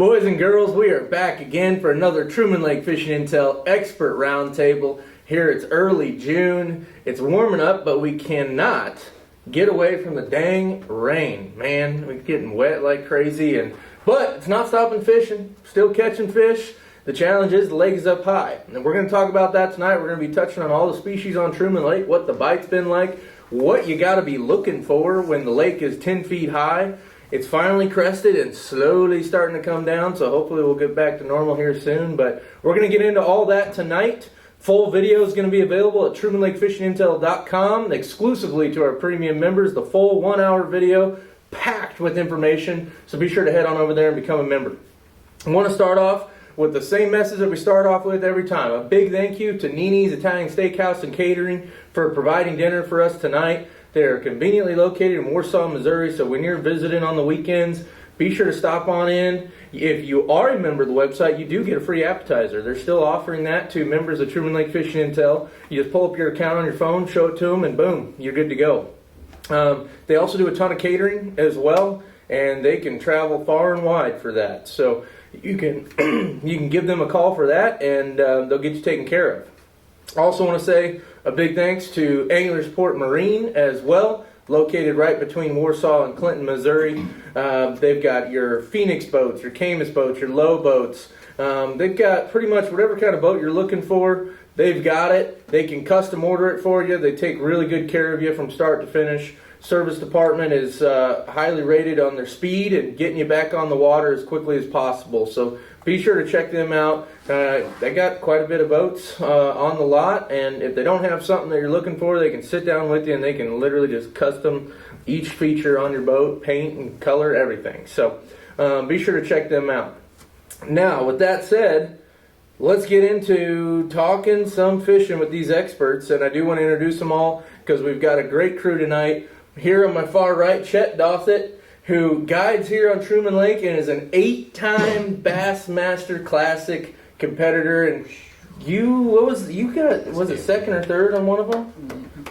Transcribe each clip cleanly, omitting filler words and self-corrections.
Boys and girls, we are back again for another Truman Lake Fishing Intel Expert Roundtable. Here it's early June. It's warming up, but we cannot get away from the dang rain. Man, we're getting wet like crazy, but it's not stopping fishing. Still catching fish. The challenge is the lake is up high. And we're going to talk about that tonight. We're going to be touching on all the species on Truman Lake, what the bite's been like, what you got to be looking for when the lake is 10 feet high. It's finally crested and slowly starting to come down, so hopefully we'll get back to normal here soon. But we're going to get into all that tonight. Full video is going to be available at TrumanLakeFishingIntel.com exclusively to our premium members. The full 1 hour video packed with information, so be sure to head on over there and become a member. I want to start off with the same message that we start off with every time. A big thank you to Nini's Italian Steakhouse and Catering for providing dinner for us tonight. They're conveniently located in Warsaw, Missouri, so when you're visiting on the weekends, be sure to stop on in. If you are a member of the website, you do get a free appetizer. They're still offering that to members of Truman Lake Fishing Intel. You just pull up your account on your phone, show it to them, and boom, you're good to go. They also do a ton of catering as well, and they can travel far and wide for that. So you can you can give them a call for that, and they'll get you taken care of. I also want to say a big thanks to Anglersport Marine as well, located right between Warsaw and Clinton, Missouri. They've got your Phoenix boats, your Camus boats, your low boats. They've got pretty much whatever kind of boat you're looking for. They've got it. They can custom order it for you. They take really good care of you from start to finish. Service department is highly rated on their speed and getting you back on the water as quickly as possible. So be sure to check them out. They got quite a bit of boats on the lot, and if they don't have something that you're looking for, they can sit down with you and they can literally just custom each feature on your boat, paint and color, everything. So be sure to check them out. Now, with that said, let's get into talking some fishing with these experts, and I do want to introduce them all because we've got a great crew tonight. Here on my far right, Chet Dothett, who guides here on Truman Lake and is an 8-time Bassmaster Classic competitor. And was it second or third on one of them?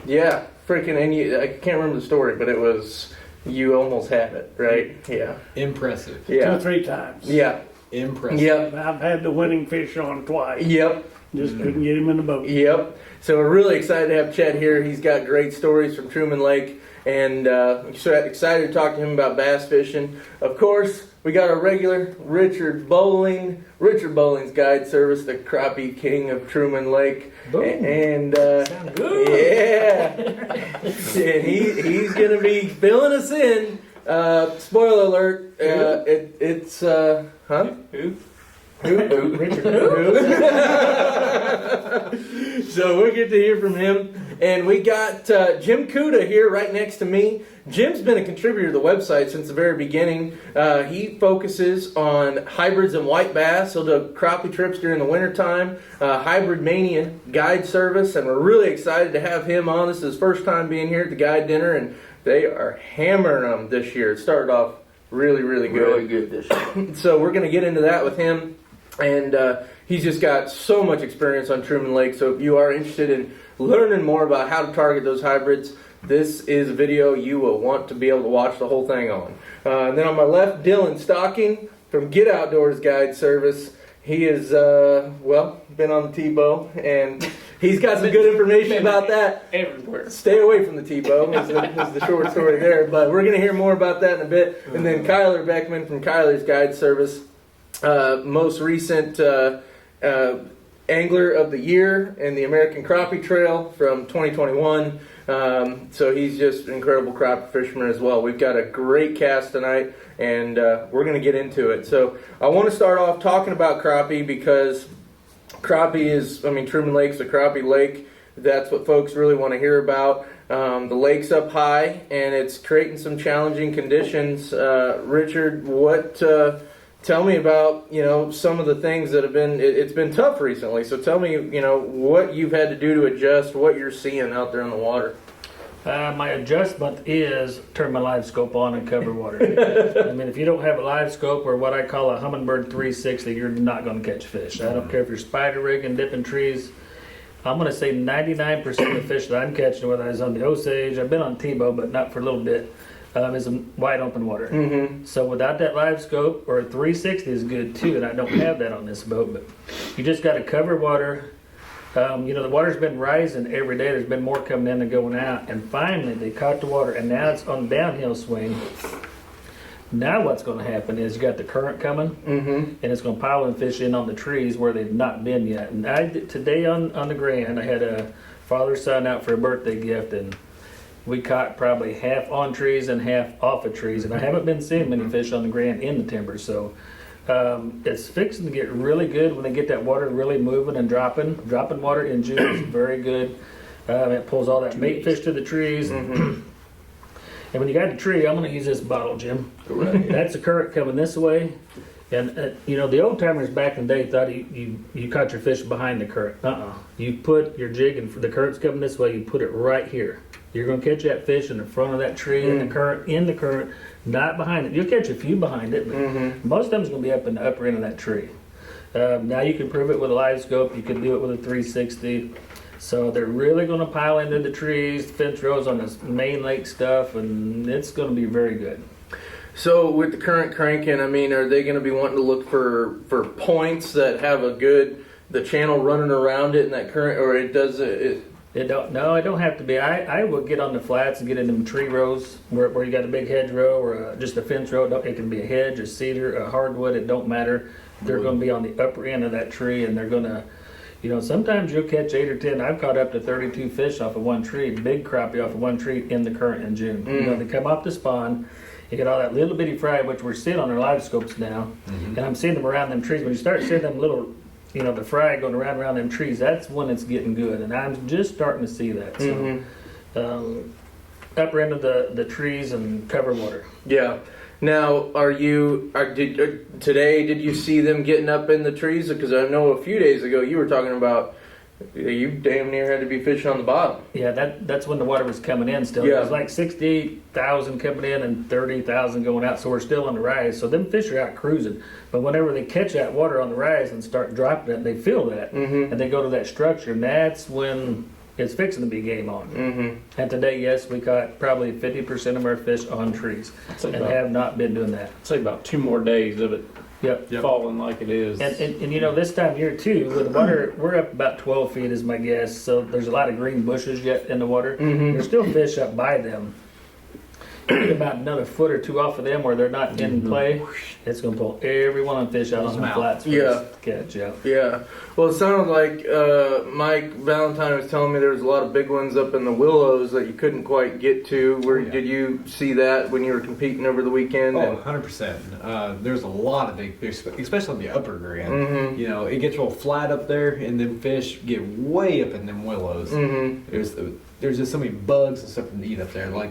Yeah, freaking, and I can't remember the story, but it was, you almost had it, right? Yeah. Impressive. Yeah. 2 or 3 times. Yeah. Impressive. Yep. I've had the winning fish on twice. Yep. Just couldn't get him in the boat. Yep. So we're really excited to have Chet here. He's got great stories from Truman Lake, and I'm so excited to talk to him about bass fishing. Of course, we got our regular Richard Bowling's guide service, the crappie king of Truman Lake. Boom. And Sound good. yeah, and he's going to be filling us in. Spoiler alert, it's huh? Who? Richard. So we'll get to hear from him. And we got Jim Kuda here right next to me. Jim's been a contributor to the website since the very beginning. He focuses on hybrids and white bass. He'll do crappie trips during the wintertime, Hybrid Mania guide service, and we're really excited to have him on. This is his first time being here at the guide dinner, and they are hammering them this year. It started off really, really good. Really good this year. So we're going to get into that with him. And he's just got so much experience on Truman Lake. So if you are interested in learning more about how to target those hybrids, this is a video you will want to be able to watch the whole thing on. And then on my left, Dylan Stocking from Get Outdoors Guide Service. He is, been on the T-bow, and he's got some good information about that. Everywhere. Stay away from the T-bow is the short story there. But we're going to hear more about that in a bit. And then Kyler Beckman from Kyler's Guide Service. Most recent Angler of the Year in the American Crappie Trail from 2021. So he's just an incredible crappie fisherman as well. We've got a great cast tonight, and we're going to get into it. So I want to start off talking about crappie because crappie is, Truman Lake's a crappie lake. That's what folks really want to hear about. The lake's up high, and it's creating some challenging conditions. Richard, tell me about, some of the things that have been, it's been tough recently. So tell me, what you've had to do to adjust, what you're seeing out there in the water. My adjustment is turn my live scope on and cover water. If you don't have a live scope or what I call a Humminbird 360, you're not going to catch fish. I don't care if you're spider rigging, dipping trees. I'm going to say 99% of the fish that I'm catching, whether I was on the Osage, I've been on T-bow, but not for a little bit. is in wide open water. Mm-hmm. So without that live scope, or a 360 is good too, and I don't have that on this boat, but you just got to cover water. The water's been rising every day. There's been more coming in and going out, and finally they caught the water, and now it's on the downhill swing. Now what's going to happen is you got the current coming, and it's going to pile in fish in on the trees where they've not been yet. And today on the Grand, I had a father-son out for a birthday gift, and we caught probably half on trees and half off of trees. And I haven't been seeing many fish on the Grand in the timber, so it's fixing to get really good when they get that water really moving and dropping. Dropping water in June is very good. It pulls all that bait fish to the trees. And when you got the tree, I'm going to use this bottle, Jim. Correct. That's the current coming this way. And, the old timers back in the day thought you caught your fish behind the current. You put your jig, and the current's coming this way, you put it right here. You're going to catch that fish in the front of that tree in the current, not behind it. You'll catch a few behind it, but most of them's going to be up in the upper end of that tree. Now you can prove it with a live scope. You can do it with a 360. So they're really going to pile into the trees, fence rows on this main lake stuff, and it's going to be very good. So with the current cranking, I mean, are they going to be wanting to look for points that have the channel running around it and that current, or it does it? It don't have to be. I will get on the flats and get in them tree rows where you got a big hedge row or just a fence row. It can be a hedge, a cedar, a hardwood. It don't matter. They're going to be on the upper end of that tree, and they're going to. Sometimes you'll catch 8 or 10. I've caught up to 32 fish off of one tree, big crappie off of one tree in the current in June. They come off the spawn. You get all that little bitty fry, which we're seeing on our live scopes now, and I'm seeing them around them trees. When you start seeing them little, the fry going around them trees, that's when it's getting good, and I'm just starting to see that. So, upper end of the trees and cover water. Yeah. Now, today, did you see them getting up in the trees? Because I know a few days ago you were talking about you damn near had to be fishing on the bottom. Yeah, that's when the water was coming in still. Yeah. It was like 68,000 coming in and 30,000 going out, so we're still on the rise. So them fish are out cruising. But whenever they catch that water on the rise and start dropping it, they feel that, and they go to that structure, and that's when it's fixing to be game on. And today, yes, we caught probably 50% of our fish on trees, and have not been doing that. I'd say about 2 more days of it Yep. falling like it is. And this time of year too, with the water, we're up about 12 feet is my guess. So there's a lot of green bushes yet in the water. There's still fish up by them. You get about another foot or two off of them where they're not in play. It's going to pull every one of the fish out on the flats for us to catch. Yeah. Well, it sounded like Mike Valentine was telling me there was a lot of big ones up in the willows that you couldn't quite get to. Did you see that when you were competing over the weekend? Oh, 100%. There's a lot of big fish, especially on the upper Grand. It gets real flat up there, and then fish get way up in them willows. There's just so many bugs and stuff to eat up there. Like,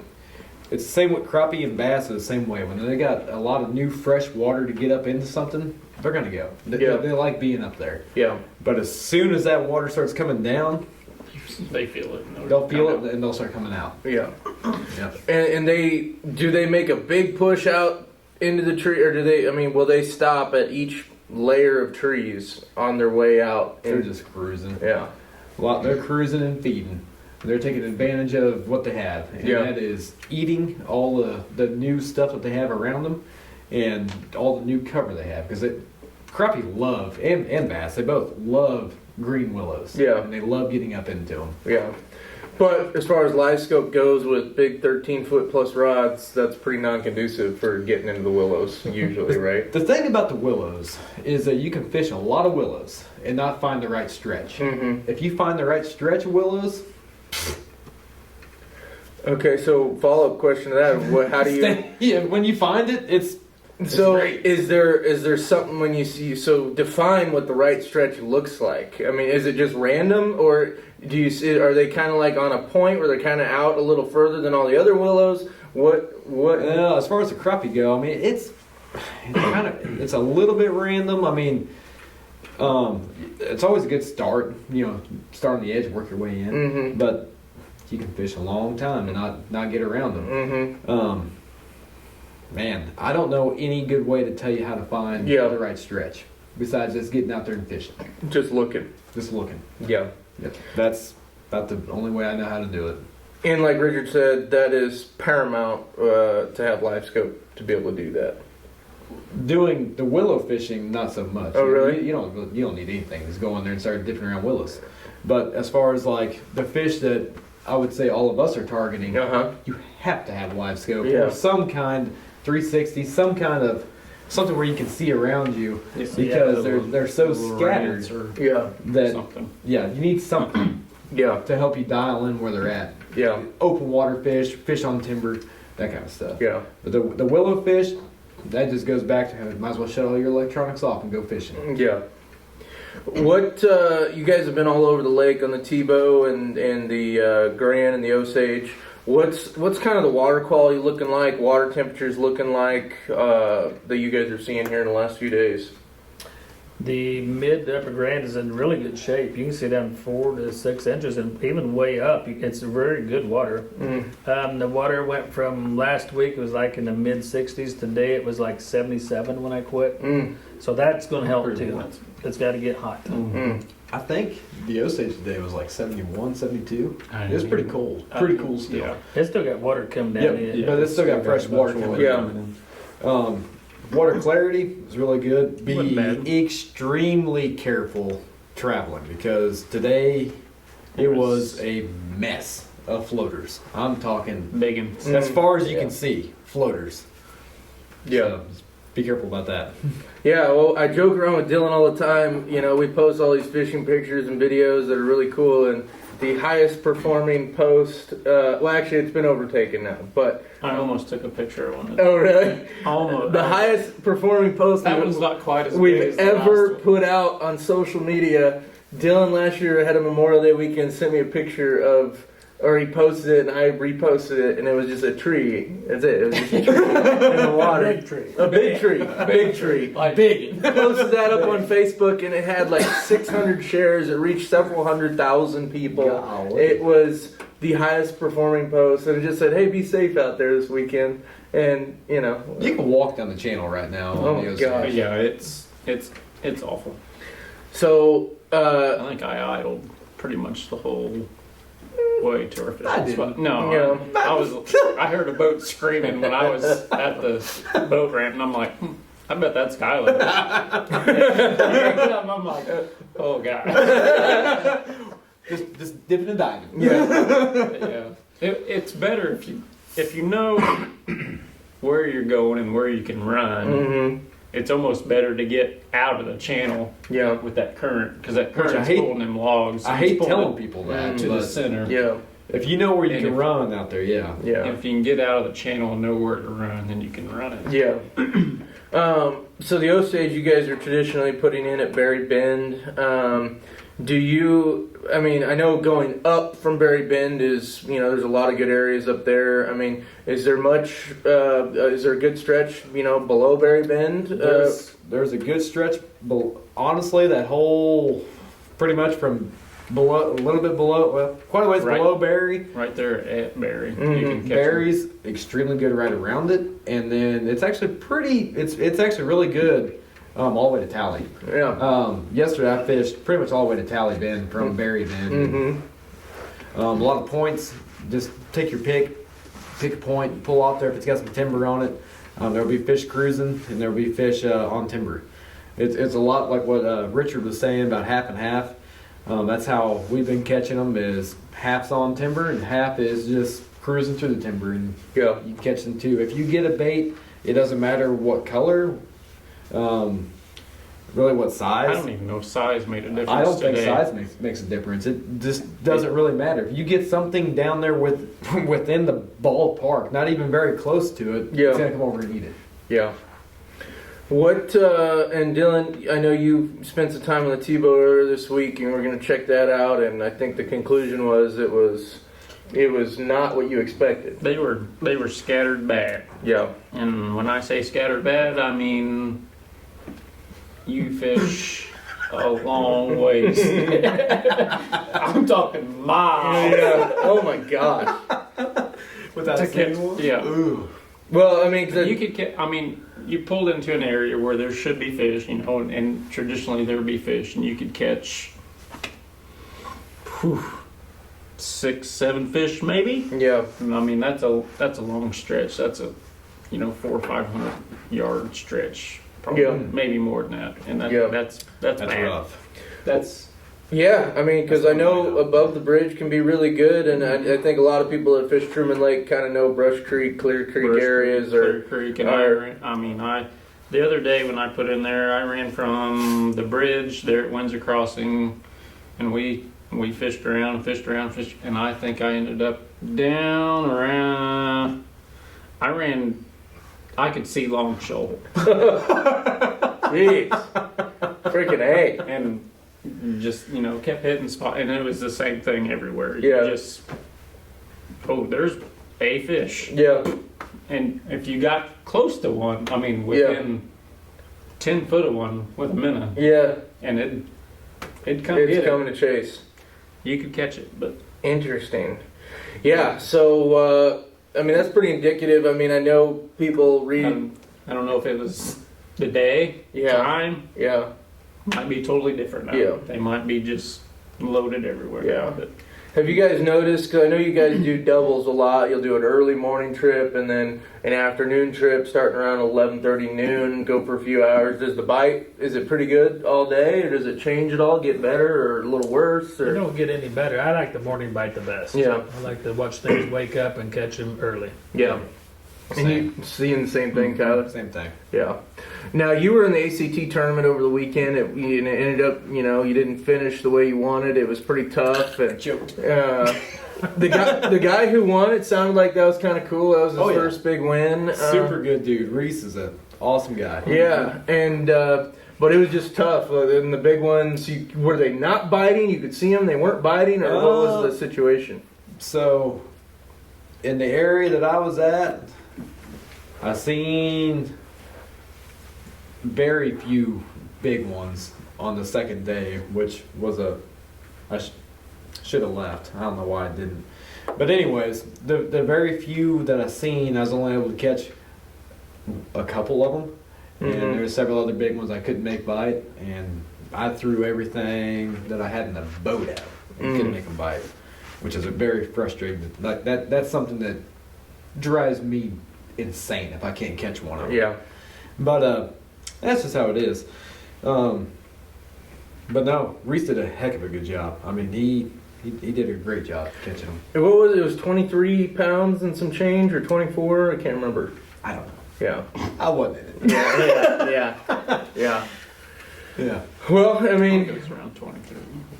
it's the same with crappie and bass. Is the same way. When they got a lot of new fresh water to get up into something, they're gonna go. They like being up there. Yeah. But as soon as that water starts coming down, They feel it. they'll feel it and they'll start coming out. Yeah. Yeah. And they make a big push out into the tree, or will they stop at each layer of trees on their way out? They're just cruising. Yeah. They're cruising and feeding. They're taking advantage of what they have, and that is eating all the new stuff that they have around them, and all the new cover they have. Because crappie love and bass, they both love green willows. Yeah, and they love getting up into them. Yeah, but as far as live scope goes, with big 13-foot plus rods, that's pretty non-conducive for getting into the willows usually, right? The thing about the willows is that you can fish a lot of willows and not find the right stretch. If you find the right stretch of willows. Okay, so follow-up question to that: how do you? When you find it, it's great. Is there something when you see? So define what the right stretch looks like. I mean, is it just random, or do you see? Are they kind of like on a point where they're kind of out a little further than all the other willows? What? As far as the crappie go, I mean, it's a little bit random. I mean. It's always a good start, start on the edge, work your way in, but you can fish a long time and not get around them. Man, I don't know any good way to tell you how to find the right stretch besides just getting out there and fishing. Just looking. Just looking. Yeah. Yep. That's about the only way I know how to do it. And like Richard said, that is paramount to have live scope to be able to do that. Doing the willow fishing, not so much. Oh, really? You don't need anything. Just go in there and start dipping around willows. But as far as like the fish that I would say all of us are targeting, you have to have live scope or some kind 360, some kind of something where you can see around you because they're so scattered that something. you need something to help you dial in where they're at. Yeah. Open water fish, fish on timber, that kind of stuff. Yeah. But the willow fish, that just goes back to might as well shut all your electronics off and go fishing. Yeah. What you guys have been all over the lake on the Tebow and the Grand and the Osage. What's kind of the water quality looking like? Water temperatures looking like that you guys are seeing here in the last few days? The mid to upper Grand is in really good shape. You can see down 4 to 6 inches, and even way up, it's very good water. The water went from last week, it was like in the mid 60s. Today it was like 77 when I quit. So that's going to help too. It's got to get hot. I think the Osage today was like 71, 72. It was pretty cold. Pretty cool still. Yeah. It's still got water coming down in. But it's still got fresh water coming in. Water clarity is really good. Wasn't bad. Be extremely careful traveling because today it was a mess of floaters. I'm talking Big and as far as you can see, floaters. Yeah. So, just be careful about that. Yeah, well, I joke around with Dylan all the time. You know, we post all these fishing pictures and videos that are really cool, and the highest performing post, well, actually, it's been overtaken now, but... I almost took a picture of one. Oh, really? Almost. The highest performing post That one's not quite as big we've as the ever last one. put out on social media. Dylan last year had a Memorial Day weekend, sent me a picture of, or he posted it and I reposted it, and it was just a tree. That's it. It was just a tree in the water. Big tree. A big tree. Big tree. Like, big. Posted that up on Facebook, and it had like 600 shares. It reached several 100,000 people. Golly. It was the highest performing post, and it just said, "Hey, be safe out there this weekend." And you know, You can walk down the channel right now. Oh on the my Osage. gosh. Yeah, it's awful. so I think I idled pretty much the whole way to our I fishing didn't. spot. No, Yeah. I heard a boat screaming when I was at the boat ramp, and I'm like, I bet that's Skylar. I'm like, oh god. Just dipping and diving. Yeah, it's better if you know where you're going and where you can run. It's almost better to get out of the channel with that current, because that Which I current's hate- pulling them logs. I It's hate pulling telling them people that. to the but center. yeah, if you know where you And can if- run out there, yeah. If you can get out of the channel and know where to run, then you can run it. yeah. So the Osage you guys are traditionally putting in at Berry Bend. Do you? I mean, I know going up from Berry Bend is, you know, there's a lot of good areas up there. I mean, is there much? Is there a good stretch, you know, below Berry Bend? There's a good stretch. Honestly, that whole, pretty much from below, a little bit below, well, quite a ways Right. below Berry. Right there at Barry. Mhm. You can catch Berry's extremely good right around it, and then it's actually pretty. It's actually really good all the way to Tally. Yeah. Yesterday I fished pretty much all the way to Tally Bend from Berry Bend. Mm-hmm. A lot of points. Just take your pick a point, pull off there if it's got some timber on it. There'll be fish cruising and there'll be fish on timber. It's a lot like what Richard was saying about half and half. That's how we've been catching them, is half's on timber and half is just cruising through the timber, and Yeah. you catch them too. If you get a bait, it doesn't matter what color, really what size. I don't even know if size made a difference. I don't think today. size makes a difference. It just doesn't really matter. If you get something down there within the ballpark, not even very close to it, Yeah. it's gonna come over and eat it. Yeah. What, and Dylan, I know you spent some time on the Tebow earlier this week, and we're going to check that out, and I think the conclusion was it was not what you expected. They were scattered bad. Yeah. And when I say scattered bad, I mean you fish a long ways. I'm talking miles. Yeah. Oh my gosh. Without To catch, yeah. Ooh. Well, I mean, You could catch, I mean, you pulled into an area where there should be fish, you know, and traditionally there would be fish, and you could catch 6, 7 fish maybe. Yeah. And I mean, that's a long stretch. That's a 400 or 500 yard stretch. Probably, Yeah. maybe more than that. And that's That's bad. rough. That's Yeah, I mean, because I know above the bridge can be really good, and I think a lot of people that fish Truman Lake kind of know Brush Creek, Clear Creek Brush areas, Creek, or Clear Creek, and I the other day when I put in there, I ran from the bridge there at Windsor Crossing, and we fished around, and I think I ended up down around. I could see Long Shoal, jeez, freaking A. and just kept hitting spot, and it was the same thing everywhere. Yeah. There's a fish. Yeah, And if you got close to one, I mean, within 10 foot of one with a minnow, yeah, and it'd come get it's it. coming to chase. You could catch it, but Interesting. Yeah, so I mean that's pretty indicative. I mean I know people read. I don't know if it was the day, time, Yeah. might be totally different now. Yeah. They might be just loaded everywhere Yeah. now. But Have you guys noticed? Because I know you guys do doubles a lot. You'll do an early morning trip and then an afternoon trip, starting around 11:30 noon. Go for a few hours. Does the bite? Is it pretty good all day, or does it change at all? Get better or a little worse? It Or don't get any better. I like the morning bite the best. Yeah. I like to watch things wake up and catch them early. yeah. And you seeing the same thing, Tyler? Same thing. Yeah. Now you were in the ACT tournament over the weekend. It ended up, you didn't finish the way you wanted. It was pretty tough. And Choked. the guy who won, it sounded like that was kind of cool. That was his first big win. Super good dude. Reese is an awesome guy. Yeah, and but it was just tough. In the big ones, were they not biting? You could see them. They weren't biting, or what was the situation? So, in the area that I was at, I seen very few big ones on the second day, which was I should have left. I don't know why I didn't. But anyways, the very few that I seen, I was only able to catch a couple of them, and there were several other big ones I couldn't make bite, and I threw everything that I had in the boat out and couldn't make them bite, which is a very frustrating. Like that's something that drives me insane if I can't catch one of them. Yeah. But that's just how it is. But no, Reese did a heck of a good job. I mean, he did a great job catching them. And what was it? It was 23 pounds and some change, or 24? I can't remember. I don't know. Yeah. I wasn't in it. Yeah. Yeah. Well, I it mean, was around 23.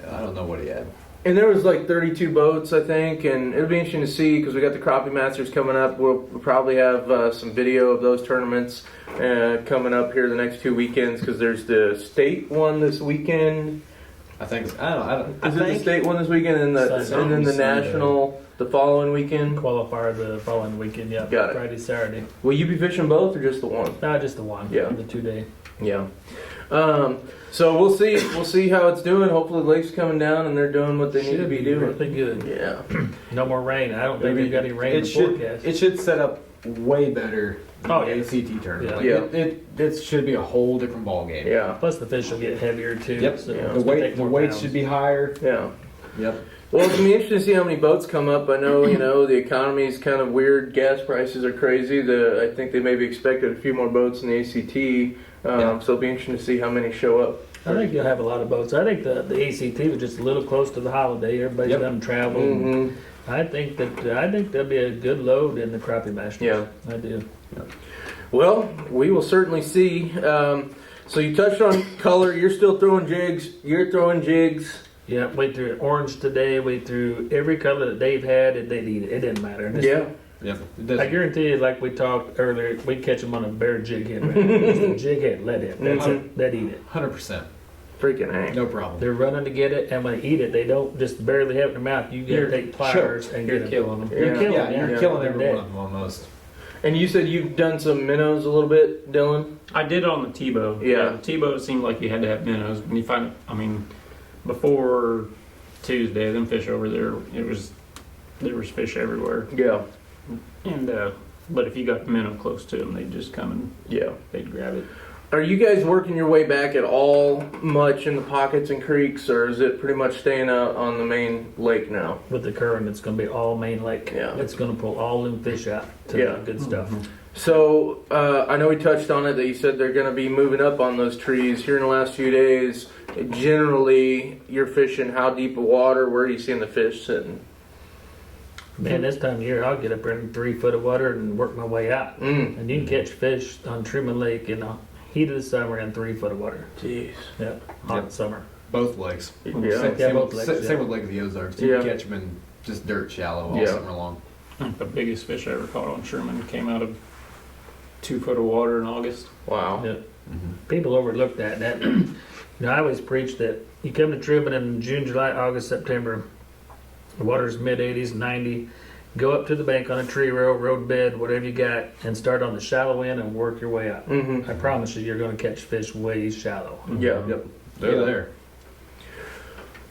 I don't know what he had. and there was like 32 boats, I think, and it'll be interesting to see because we got the Crappie Masters coming up. We'll probably have some video of those tournaments coming up here the next 2 weekends because there's the state one this weekend. I think I don't. Is it the state one this weekend and then the Sunday. national the following weekend? Qualifier the following weekend, yeah. Got it. Friday, Saturday. Will you be fishing both or just the one? No, just the one. Yeah. The 2 day. Yeah. So we'll see. We'll see how it's doing. Hopefully the lake's coming down and they're doing what they need to Should be be doing. really good. Yeah. No more rain. I don't think we've got any rain in the forecast. It should set up way better than Oh, the yeah. ACT tournament. Yeah. Like, it should be a whole different ball game. Yeah. Plus the fish will get heavier too. Yep. So Yeah. it's The gonna weight take more weights pounds. should be higher. Yeah. Yep. Well, it's gonna be interesting to see how many boats come up. I know, the economy's kind of weird. Gas prices are crazy. I think they maybe expected a few more boats in the ACT. So it'll be interesting to see how many show up. I think you'll have a lot of boats. I think the ACT was just a little close to the holiday. Everybody's Yep. done travel. Mm-hmm. I think there'll be a good load in the Crappie Masters. Yeah. I do. Well, we will certainly see. So you touched on color. You're still throwing jigs. You're throwing jigs. Yeah, we threw orange today. We threw every color that Dave had, and they'd eat it. It didn't matter. And Yeah. Yep. I guarantee you, like we talked earlier, we'd catch them on a bare jig head. Just a jig head, let it. That's it. They'd eat it. 100%. Freaking hang. No problem. They're running to get it, and when they eat it, they don't just barely have it in their mouth. You gotta take pliers and You're get them. killing them. You're Yeah. killing Yeah, them. you're killing They're every dead. one of them almost. And you said you've done some minnows a little bit, Dylan. I did on the T-bow. Yeah. The T-bow it seemed like you had to have minnows. When you find, before Tuesday, them fish over there, there was fish everywhere. Yeah. And but if you got the minnow close to them, they'd just come and Yeah. they'd grab it. Are you guys working your way back at all much in the pockets and creeks, or is it pretty much staying out on the main lake now? With the current, it's going to be all main lake. Yeah. It's going to pull all them fish out to the good stuff. So I know we touched on it that you said they're going to be moving up on those trees here in the last few days. Generally, you're fishing how deep of water? Where are you seeing the fish sitting? Man, this time of year, I'll get up in 3 foot of water and work my way out. And you can catch fish on Truman Lake in the heat of the summer in 3 foot of water. Jeez. Yeah, hot summer. Both lakes. Yeah. Same both lakes, same with Lake of the Ozarks. You Yeah. can catch them in just dirt shallow all Yeah. summer long. The biggest fish I ever caught on Truman came out of 2 foot of water in August. Wow. Yeah. People overlook that. I always preach that you come to Truman in June, July, August, September. The water's mid 80s, 90. Go up to the bank on a tree row, road bed, whatever you got, and start on the shallow end and work your way up. I promise you, you're going to catch fish way shallow. Yeah. Yep. They're there.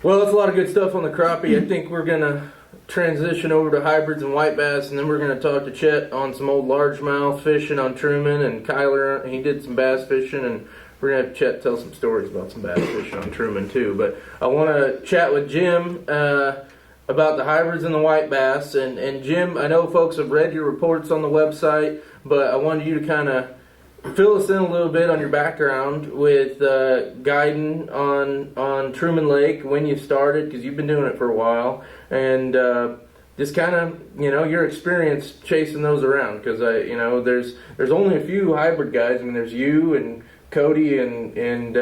Well, that's a lot of good stuff on the crappie. I think we're going to transition over to hybrids and white bass, and then we're going to talk to Chet on some old largemouth fishing on Truman, and Kyler, he did some bass fishing, and we're going to have Chet tell some stories about some bass fishing on Truman too. But I want to chat with Jim about the hybrids and the white bass. And Jim, I know folks have read your reports on the website, but I wanted you to kind of fill us in a little bit on your background with guiding on Truman Lake, when you started, because you've been doing it for a while, and just kind of, your experience chasing those around, because there's only a few hybrid guys. I mean, there's you and Cody and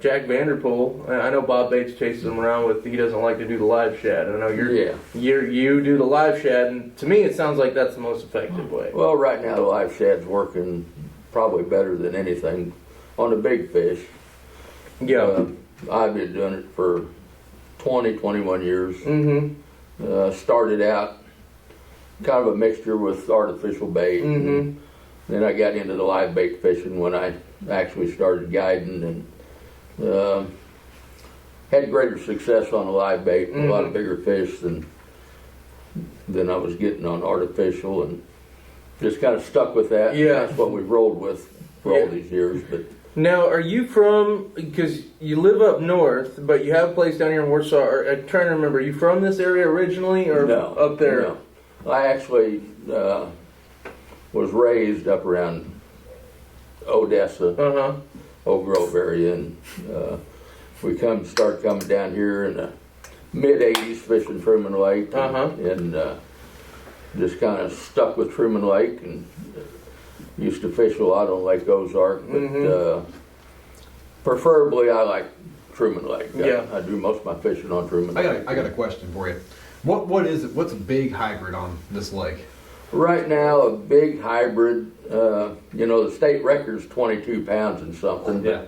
Jack Vanderpool. I know Bob Bates chases them around with, he doesn't like to do the live shad. I know you do the live shad, and to me it sounds like that's the most effective way. Well, right now the live shad's working probably better than anything on the big fish. Yeah. I've been doing it for 21 years. Started out kind of a mixture with artificial bait. Then I got into the live bait fishing when I actually started guiding, and had greater success on the live bait, a lot of bigger fish than I was getting on artificial, and just kind of stuck with that. Yeah. That's what we've rolled with for all these years. But Now, are you from, because you live up north, but you have a place down here in Warsaw. I'm trying to remember, are you from this area origininly, or no, up there? No. I actually was raised up around Odessa, Oak Grove area, and we started coming down here in the mid '80s fishing Truman Lake, and just kind of stuck with Truman Lake, and used to fish a lot on Lake Ozark, but preferably I like Truman Lake. I do most of my fishing on Truman Lake. I got a question for you. What is it? What's a big hybrid on this lake? Right now, a big hybrid, the state record's 22 pounds and something. Yeah.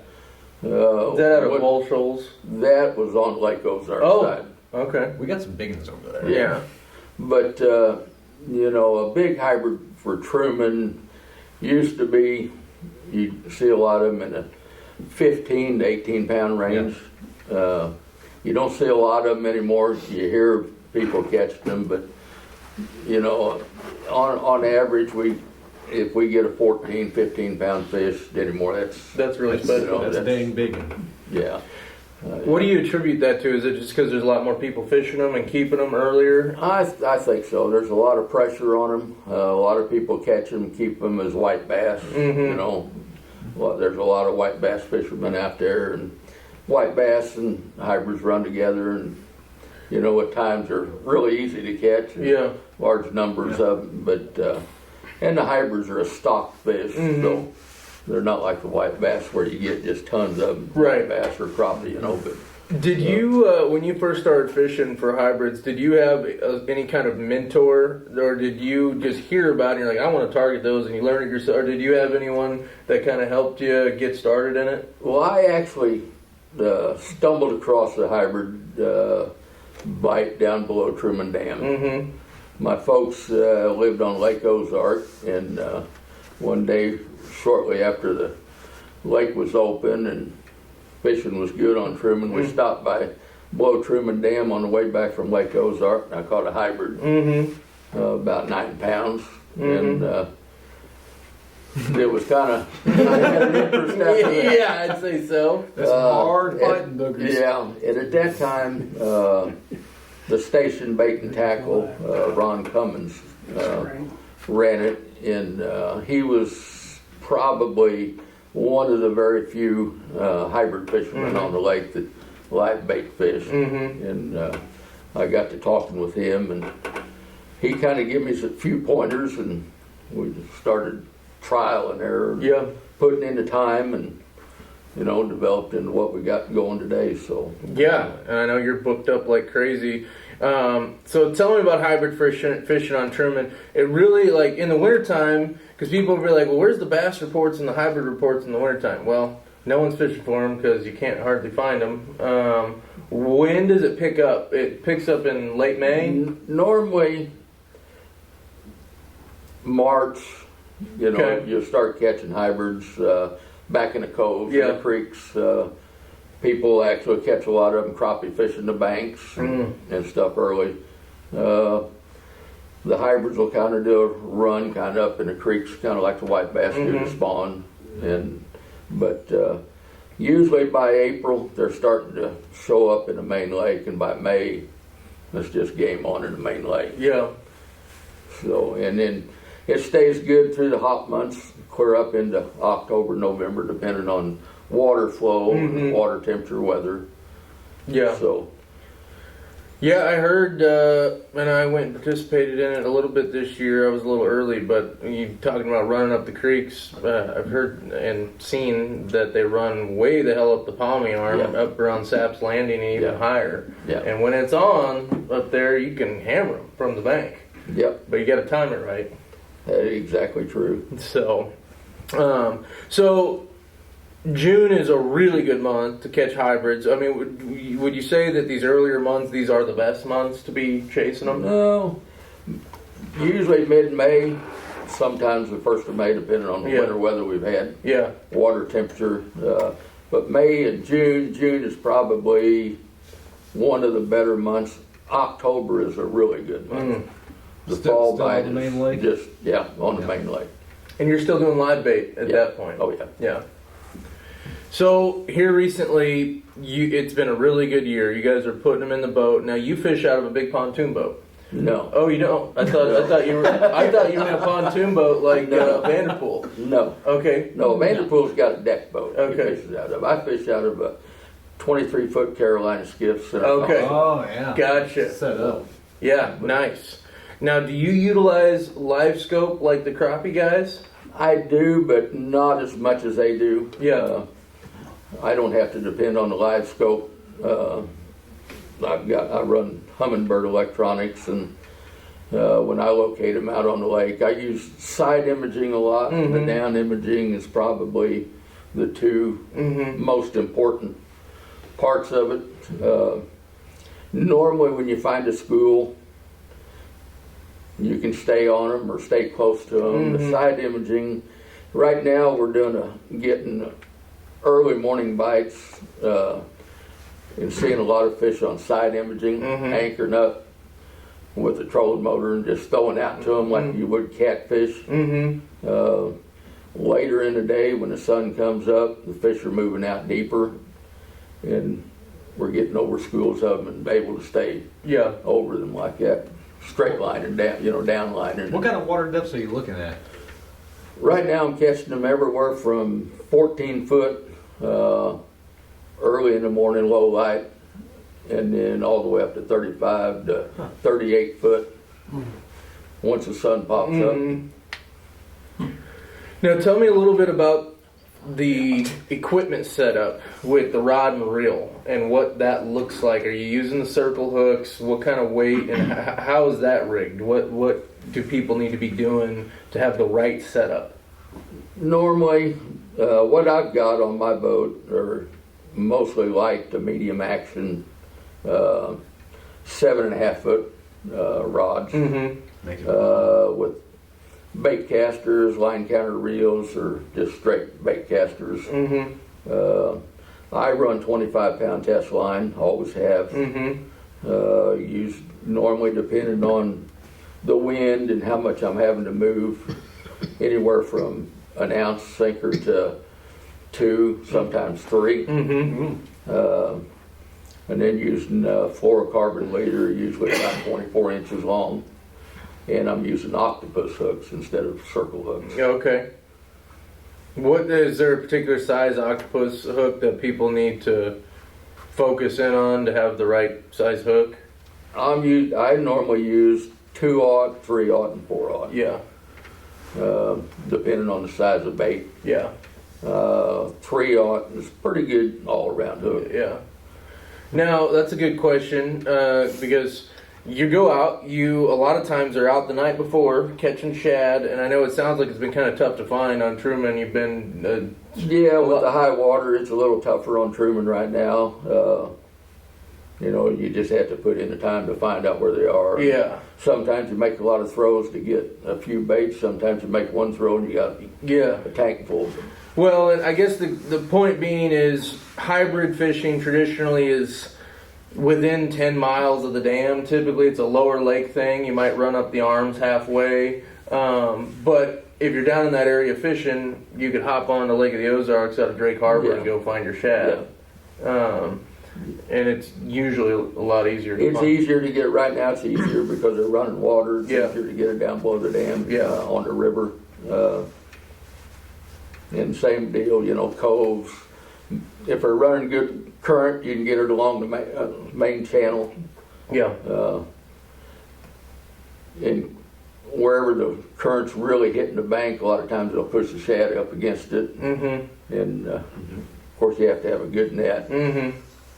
Is that out of Bull Shoals? That was on Lake Ozark side. Okay. We got some big ones over there. Yeah. But, a big hybrid for Truman used to be, you'd see a lot of them in the 15 to 18 pound range. You don't see a lot of them anymore. You hear people catching them, but on average, if we get a 14, 15 pound fish anymore, that's really special. That's a dang big. Yeah. What do you attribute that to? Is it just because there's a lot more people fishing them and keeping them earlier? I think so. There's a lot of pressure on them. A lot of people catch them, keep them as white bass. There's a lot of white bass fishermen out there, and white bass and hybrids run together, and at times they're really easy to catch. Large numbers of them, but and the hybrids are a stock fish, so they're not like the white bass where you get just tons of them. Right. White bass or crappie, but. Did you, when you first started fishing for hybrids, did you have any kind of mentor, or did you just hear about it and you're like, I want to target those, and you learned it yourself, or did you have anyone that kind of helped you get started in it? Well, I actually stumbled across the hybrid bite down below Truman Dam. My folks lived on Lake Ozark, and one day, shortly after the lake was open and fishing was good on Truman, we stopped by below Truman Dam on the way back from Lake Ozark, and I caught a hybrid, about 9 pounds, and it was kind of had an interest after that. Yeah, I'd say so. That's hard fighting boogers. Yeah, and at that time, the station bait and tackle, Ron Cummins, ran it, and he was probably one of the very few hybrid fishermen on the lake that live bait fish. And I got to talking with him, and he kind of gave me a few pointers, and we started trial and error, putting in the time, and developed into what we got going today. So yeah, and I know you're booked up like crazy. So tell me about hybrid fishing on Truman. It really, like, in the wintertime, because people will be like, well, where's the bass reports and the hybrid reports in the wintertime? Well, no one's fishing for them because you can't hardly find them. When does it pick up? It picks up in late May? Normally March, Okay. you'll start catching hybrids back in the coves, in the creeks. People actually catch a lot of them crappie fishing the banks and stuff early. The hybrids will kind of do a run kind of up in the creeks, kind of like the white bass do to spawn. But usually by April, they're starting to show up in the main lake, and by May, it's just game on in the main lake. Yeah. So, and then it stays good through the hot months, clear up into October, November, depending on water flow, and water temperature, weather. Yeah. So, yeah, I heard, and I went and participated in it a little bit this year. I was a little early, but you talking about running up the creeks, I've heard and seen that they run way the hell up the Palmy Arm, up around Saps Landing, and even higher. Yeah. And when it's on up there, you can hammer them from the bank. Yep. But you got to time it right. That is exactly true. So, so June is a really good month to catch hybrids. I mean, would you say that these earlier months, these are the best months to be chasing them? No, usually mid-May, sometimes the 1st of May, depending on the winter weather we've had. Yeah. Water temperature. But May and June is probably one of the better months. October is a really good month. The fall still bite on the main lake? just, on the main lake. And you're still doing live bait at that point? Oh, yeah. Yeah. So here recently, it's been a really good year. You guys are putting them in the boat. Now you fish out of a big pontoon boat. No. Oh, you don't? I thought you were in a pontoon boat like Vanderpool. No. Okay. No, Vanderpool's got a deck boat. Okay. He fishes out of. I fish out of a 23-foot Carolina skiff. Okay. Oh, yeah. Gotcha. Set up. Yeah, nice. Now, do you utilize live scope like the crappie guys? I do, but not as much as they do. Yeah. I don't have to depend on the live scope. I run Humminbird electronics, and when I locate them out on the lake, I use side imaging a lot. The down imaging is probably the two most important parts of it. Normally, when you find a school, you can stay on them or stay close to them. The side imaging, right now we're getting early morning bites and seeing a lot of fish on side imaging, anchoring up with a trolling motor and just throwing out to them like you would catfish. Later in the day when the sun comes up, the fish are moving out deeper, and we're getting over schools of them and able to stay over them like that. Straight line and down, down line. What kind of water depths are you looking at? Right now I'm catching them everywhere from 14 foot early in the morning, low light, and then all the way up to 35 to 38 foot once the sun pops up. Now tell me a little bit about the equipment setup with the rod and reel and what that looks like. Are you using the circle hooks? What kind of weight and how is that rigged? What do people need to be doing to have the right setup? Normally, what I've got on my boat are mostly light to medium action 7.5 foot rods with bait casters, line counter reels, or just straight bait casters. I run 25-pound test line, always have. Use normally, depending on the wind and how much I'm having to move, anywhere from an ounce sinker to 2, sometimes 3. And then using fluorocarbon leader, usually about 24 inches long. And I'm using octopus hooks instead of circle hooks. Okay. What is there a particular size octopus hook that people need to focus in on to have the right size hook? I normally use 2/0, 3/0, and 4/0. Yeah. Depending on the size of bait. Yeah. 3/0 is pretty good all around hook. Yeah. Now that's a good question because you go out. You a lot of times are out the night before catching shad, and I know it sounds like it's been kind of tough to find on Truman. You've been Yeah, with the high water, it's a little tougher on Truman right now. You just have to put in the time to find out where they are. Yeah. Sometimes you make a lot of throws to get a few baits. Sometimes you make one throw and you got a tank full. Well, and I guess the point being is hybrid fishing traditionally is within 10 miles of the dam. Typically, it's a lower lake thing. You might run up the arms halfway. But if you're down in that area fishing, you could hop on the Lake of the Ozarks out of Drake Harbor and go find your shad. And it's usually a lot easier to It's find. easier to get right now. It's easier because they're running water. It's Yeah. easier to get it down below the dam on the river. And same deal, coves. If they're running good current, you can get it along the main channel. Yeah. And wherever the current's really hitting the bank, a lot of times they'll push the shad up against it. Mm-hmm. And of course, you have to have a good net. Mm-hmm.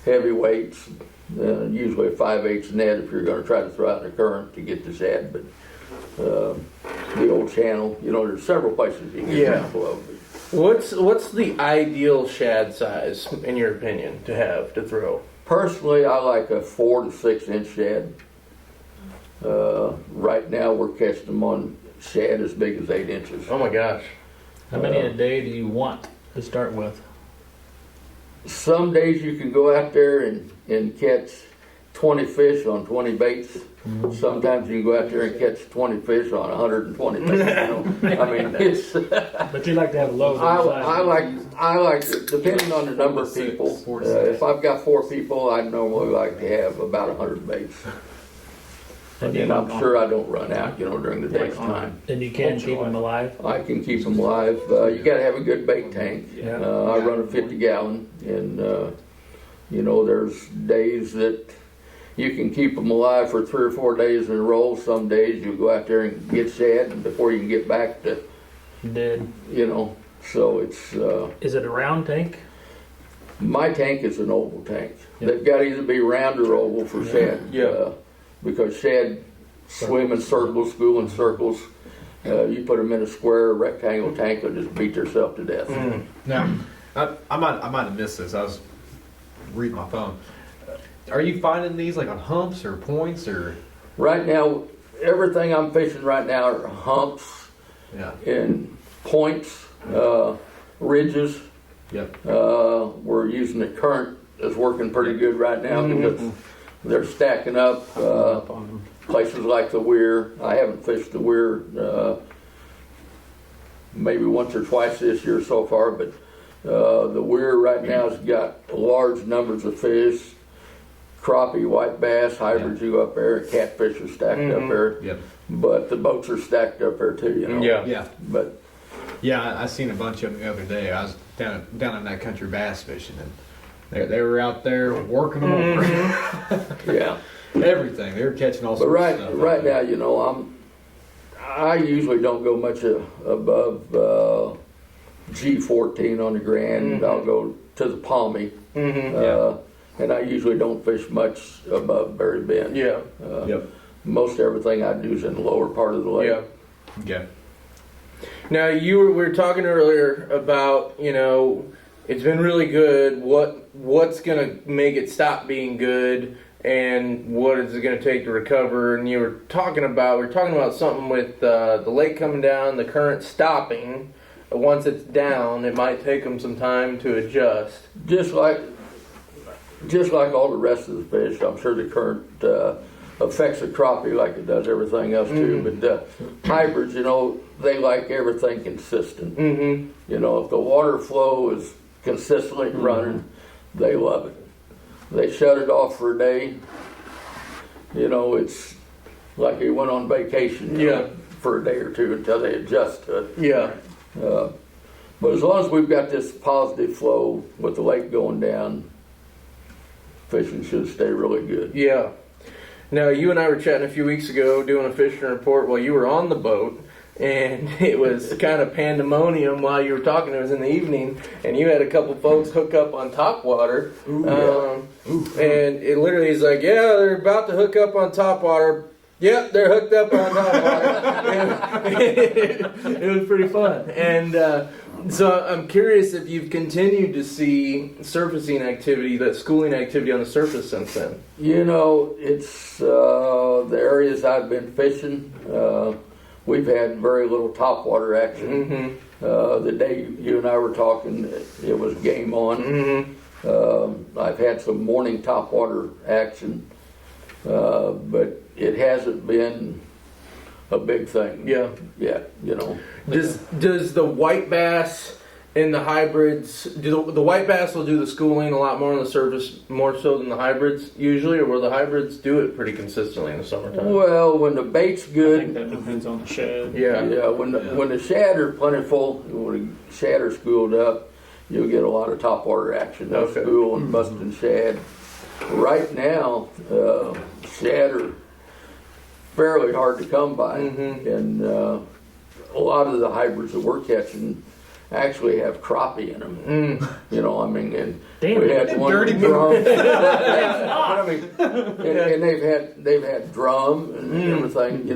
Heavy weights, usually a 5/8 net if you're going to try to throw out in the current to get the shad. But the old channel, there's several places you can get down below. What's the ideal shad size in your opinion to throw? Personally, I like a 4 to 6 inch shad. Right now, we're catching them on shad as big as 8 inches. Oh my gosh! How many a day do you want to start with? Some days you can go out there and catch 20 fish on 20 baits. Sometimes you can go out there and catch 20 fish on 120 baits. I mean, it's. But you like to have a load. I like depending on the number of people. If I've got 4 people, I normally like to have about 100 baits. And I'm sure I don't run out, during the daytime. And you can keep them alive? I can keep them alive. You got to have a good bait tank. Yeah. I run a 50-gallon, and there's days that you can keep them alive for 3 or 4 days in a row. Some days you go out there and get shad, and before you can get back to, Dead. So it's. Is it a round tank? My tank is an oval tank. They've got to either be round or oval for shad. Because shad swim in circles, school in circles. You put them in a square rectangle tank, they'll just beat themselves to death. Now, I might have missed this. I was reading my phone. Are you finding these like on humps or points or? Right now, everything I'm fishing right now are humps and points, ridges. Yep. We're using the current that's working pretty good right now because they're stacking up. Places like the Weir. I haven't fished the Weir maybe once or twice this year so far, but the Weir right now has got large numbers of fish. Crappie, white bass, hybrids you go up there, catfish are stacked up there. Yep. But the boats are stacked up there too, Yeah. But I seen a bunch of them the other day. I was down in that country bass fishing, and they were out there working them over. Everything. They were catching all sorts of stuff. But right now, I usually don't go much above G14 on the Grand. I'll go to the Palmy. And I usually don't fish much above Berry Bend. Most everything I do is in the lower part of the lake. Okay. Now we were talking earlier about it's been really good. What's gonna make it stop being good, and what is it gonna take to recover? And we were talking about something with the lake coming down, the current stopping. Once it's down, it might take them some time to adjust. Just like all the rest of the fish, I'm sure the current affects the crappie like it does everything else too. But hybrids, they like everything consistent. You know, if the water flow is consistently running, they love it. They shut it off for a day. It's like they went on vacation for a day or two until they adjust to it. Yeah. But as long as we've got this positive flow with the lake going down, fishing should stay really good. Yeah. Now, you and I were chatting a few weeks ago doing a fishing report while you were on the boat, and it was kind of pandemonium while you were talking. It was in the evening, and you had a couple folks hook up on top water. And it literally is like, yeah, they're about to hook up on top water. Yep, they're hooked up on top water. It was pretty fun. And so I'm curious if you've continued to see surfacing activity, that schooling activity on the surface since then. It's the areas I've been fishing. We've had very little topwater action. The day you and I were talking, it was game on. I've had some morning topwater action, but it hasn't been a big thing yet. Does the white bass and the hybrids, the white bass will do the schooling a lot more on the surface, more so than the hybrids usually, or will the hybrids do it pretty consistently in the summertime? Well, when the bait's I good, think that depends on the shad. yeah. When the shad are plentiful, when the shad are schooled up, you'll get a lot of topwater action. They'll school and busting shad. Right now, shad are fairly hard to come by, and a lot of the hybrids that we're catching actually have crappie in them. And we had one dirty drum. And they've had drum and everything.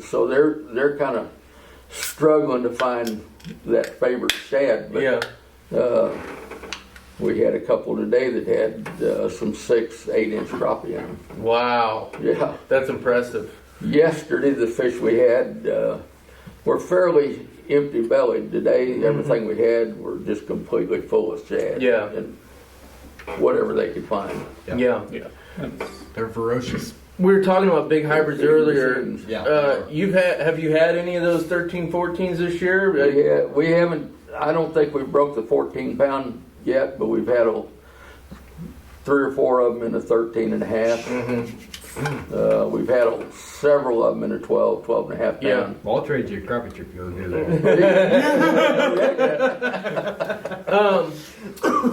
So they're kind of struggling to find that favorite shad. But we had a couple today that had some 6-8 inch crappie in them. Wow. Yeah, that's impressive. Yesterday the fish we had were fairly empty bellied. Today everything we had were just completely full of shad. Yeah. And whatever they could find. Yeah. They're ferocious. We were talking about big hybrids earlier. Yeah. Have you had any of those 13, 14s this year? Yeah, we haven't. I don't think we broke the 14 pound yet, but we've had 3 or 4 of them in a 13 and a half. We've had several of them in a 12 and a half pound. Yeah. Well, I'll trade you a crappie trip. You'll do that.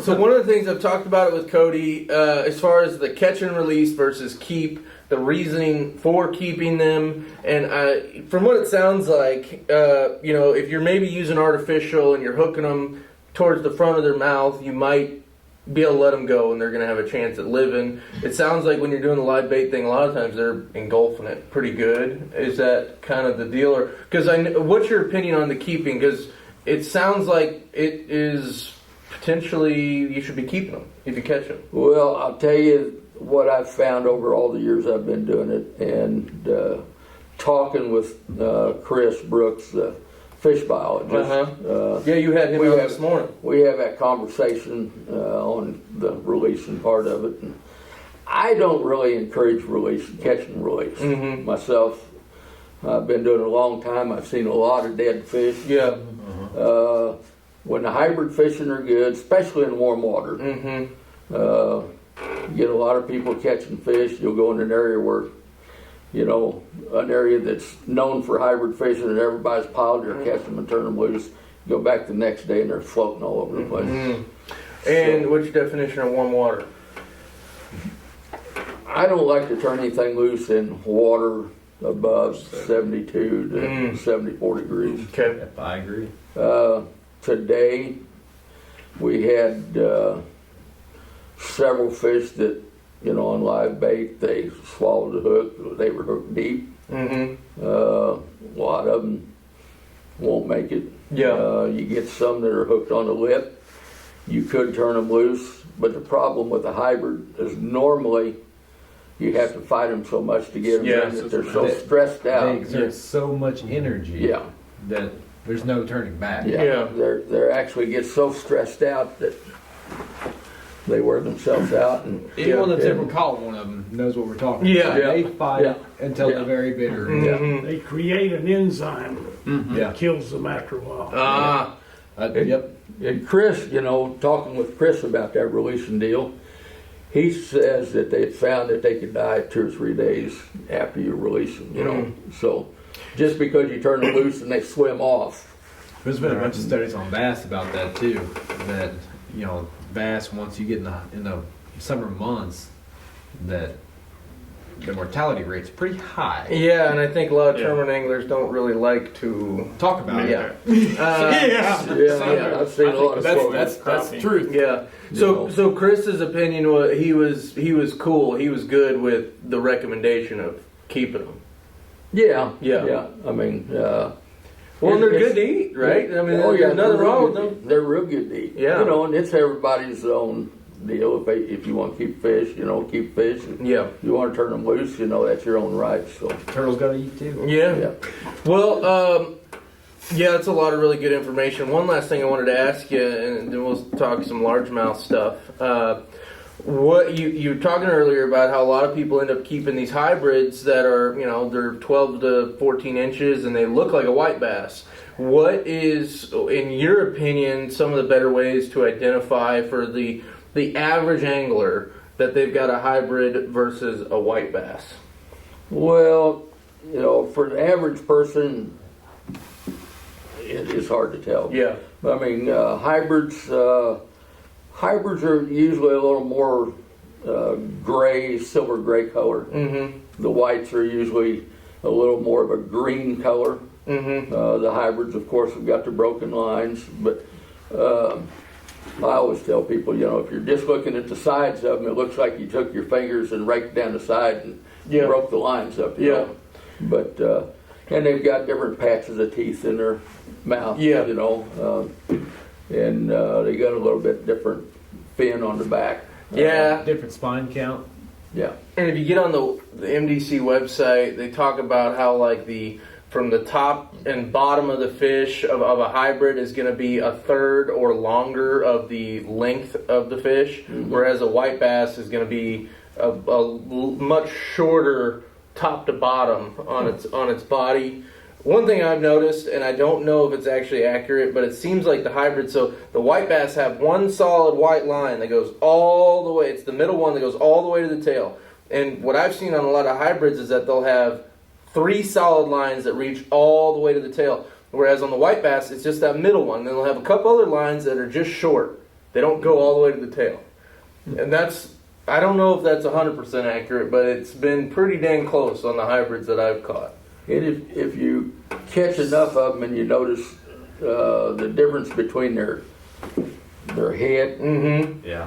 So one of the things I've talked about it with Cody, as far as the catch and release versus keep, the reasoning for keeping them, and from what it sounds like, if you're maybe using artificial and you're hooking them towards the front of their mouth, you might be able to let them go and they're going to have a chance at living. It sounds like when you're doing the live bait thing, a lot of times they're engulfing it pretty good. Is that kind of the deal? Or what's your opinion on the keeping? Because it sounds like it is potentially you should be keeping them if you catch them. Well, I'll tell you what I've found over all the years I've been doing it, and talking with Chris Brooks, the fish biologist. You had him out this morning. We have that conversation on the releasing part of it. And I don't really encourage catch and release myself. I've been doing it a long time. I've seen a lot of dead fish. Yeah. When the hybrid fishing are good, especially in warm water, you get a lot of people catching fish. You'll go in an area where, an area that's known for hybrid fishing and everybody's piled there, catch them and turn them loose. You go back the next day and they're floating all over the place. And what's your definition of warm water? I don't like to turn anything loose in water above 72 to 74 degrees. Okay. I agree. Today we had several fish that, on live bait, they swallowed the hook. They were hooked deep. A lot of them won't make it. Yeah. You get some that are hooked on the lip. You could turn them loose, but the problem with the hybrid is normally you have to fight them so much to get them in that they're so stressed out. They exert so much energy that there's no turning back. They're actually get so stressed out that they wear themselves out. And Anyone that's ever caught one of them knows what we're talking Yeah. about. They Yeah. fight Yeah. until Yeah. the very bitter. Mhm. They create an enzyme Yeah. that kills them after a while. Ah, Yep. And Chris, talking with Chris about that releasing deal, he says that they found that they could die 2 or 3 days after you release them, So just because you turn them loose and they swim off. There's been a bunch of studies on bass about that too. That bass, once you get in the summer months, that the mortality rate's pretty high. yeah, and I think a lot of Yeah. tournament anglers don't really like to. Talk about it. Yeah. Yeah, I've seen a lot of quotes. That's the truth. Yeah. So Chris's opinion was he was cool. He was good with the recommendation of keeping them. Yeah. Yeah. I mean, Well, and they're it's- good to eat, right? I mean, oh, there's nothing they're wrong real with them. good. They're real good to eat. Yeah. And it's everybody's own deal. If you want to keep fish, keep fish. If Yeah. you want to turn them loose, that's your own right. So, Turtles gotta eat too. Yeah. yeah. Well, yeah, that's a lot of really good information. One last thing I wanted to ask you, and then we'll talk some largemouth stuff. What you were talking earlier about how a lot of people end up keeping these hybrids that are, they're 12 to 14 inches and they look like a white bass. What is, in your opinion, some of the better ways to identify for the average angler that they've got a hybrid versus a white bass? Well, for the average person, it is hard to tell. Yeah. I mean, hybrids are usually a little more gray, silver gray color. Mm-hmm. The whites are usually a little more of a green color. Mm-hmm. The hybrids, of course, have got the broken lines, but I always tell people, if you're just looking at the sides of them, it looks like you took your fingers and raked down the side and Yeah. broke the lines up. Yeah. But and they've got different patches of teeth in their mouth. Yeah. And they got a little bit different fin on the back. Yeah. Different spine count. Yeah. And if you get on the MDC website, they talk about how from the top and bottom of the fish of a hybrid is going to be a third or longer of the length of the fish, whereas a white bass is going to be a much shorter top to bottom on its body. One thing I've noticed, and I don't know if it's actually accurate, but it seems like the hybrid, so the white bass have one solid white line that goes all the way, it's the middle one that goes all the way to the tail. And what I've seen on a lot of hybrids is that they'll have 3 solid lines that reach all the way to the tail. Whereas on the white bass, it's just that middle one. Then they'll have a couple other lines that are just short. They don't go all the way to the tail. And I don't know if that's 100% accurate, but it's been pretty dang close on the hybrids that I've caught. And if you catch enough of them and you notice the difference between their head, Mm-hmm. Yeah.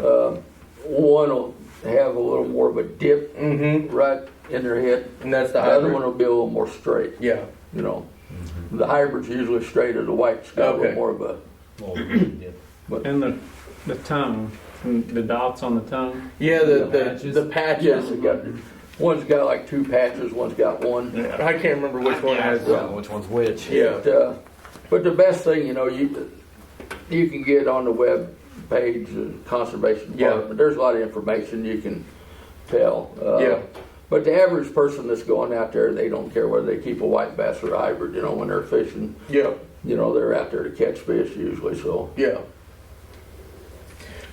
one will have a little more of a dip Mm-hmm. right in their head. And that's the The other hybrid. one will be a little more straight. Yeah. The hybrid's usually straighter. The white's got a Okay. little more of a. And the tongue, the dots on the tongue. Yeah, The the patches. Yes, one's got like 2 patches. One's got one. I can't remember which one has I don't know which one's which. Yeah. But the best thing, you can get on the web page, conservation Yeah. department. There's a lot of information you can tell. Yeah. But the average person that's going out there, they don't care whether they keep a white bass or a hybrid. When they're fishing, Yeah. they're out there to catch fish usually. So Yeah.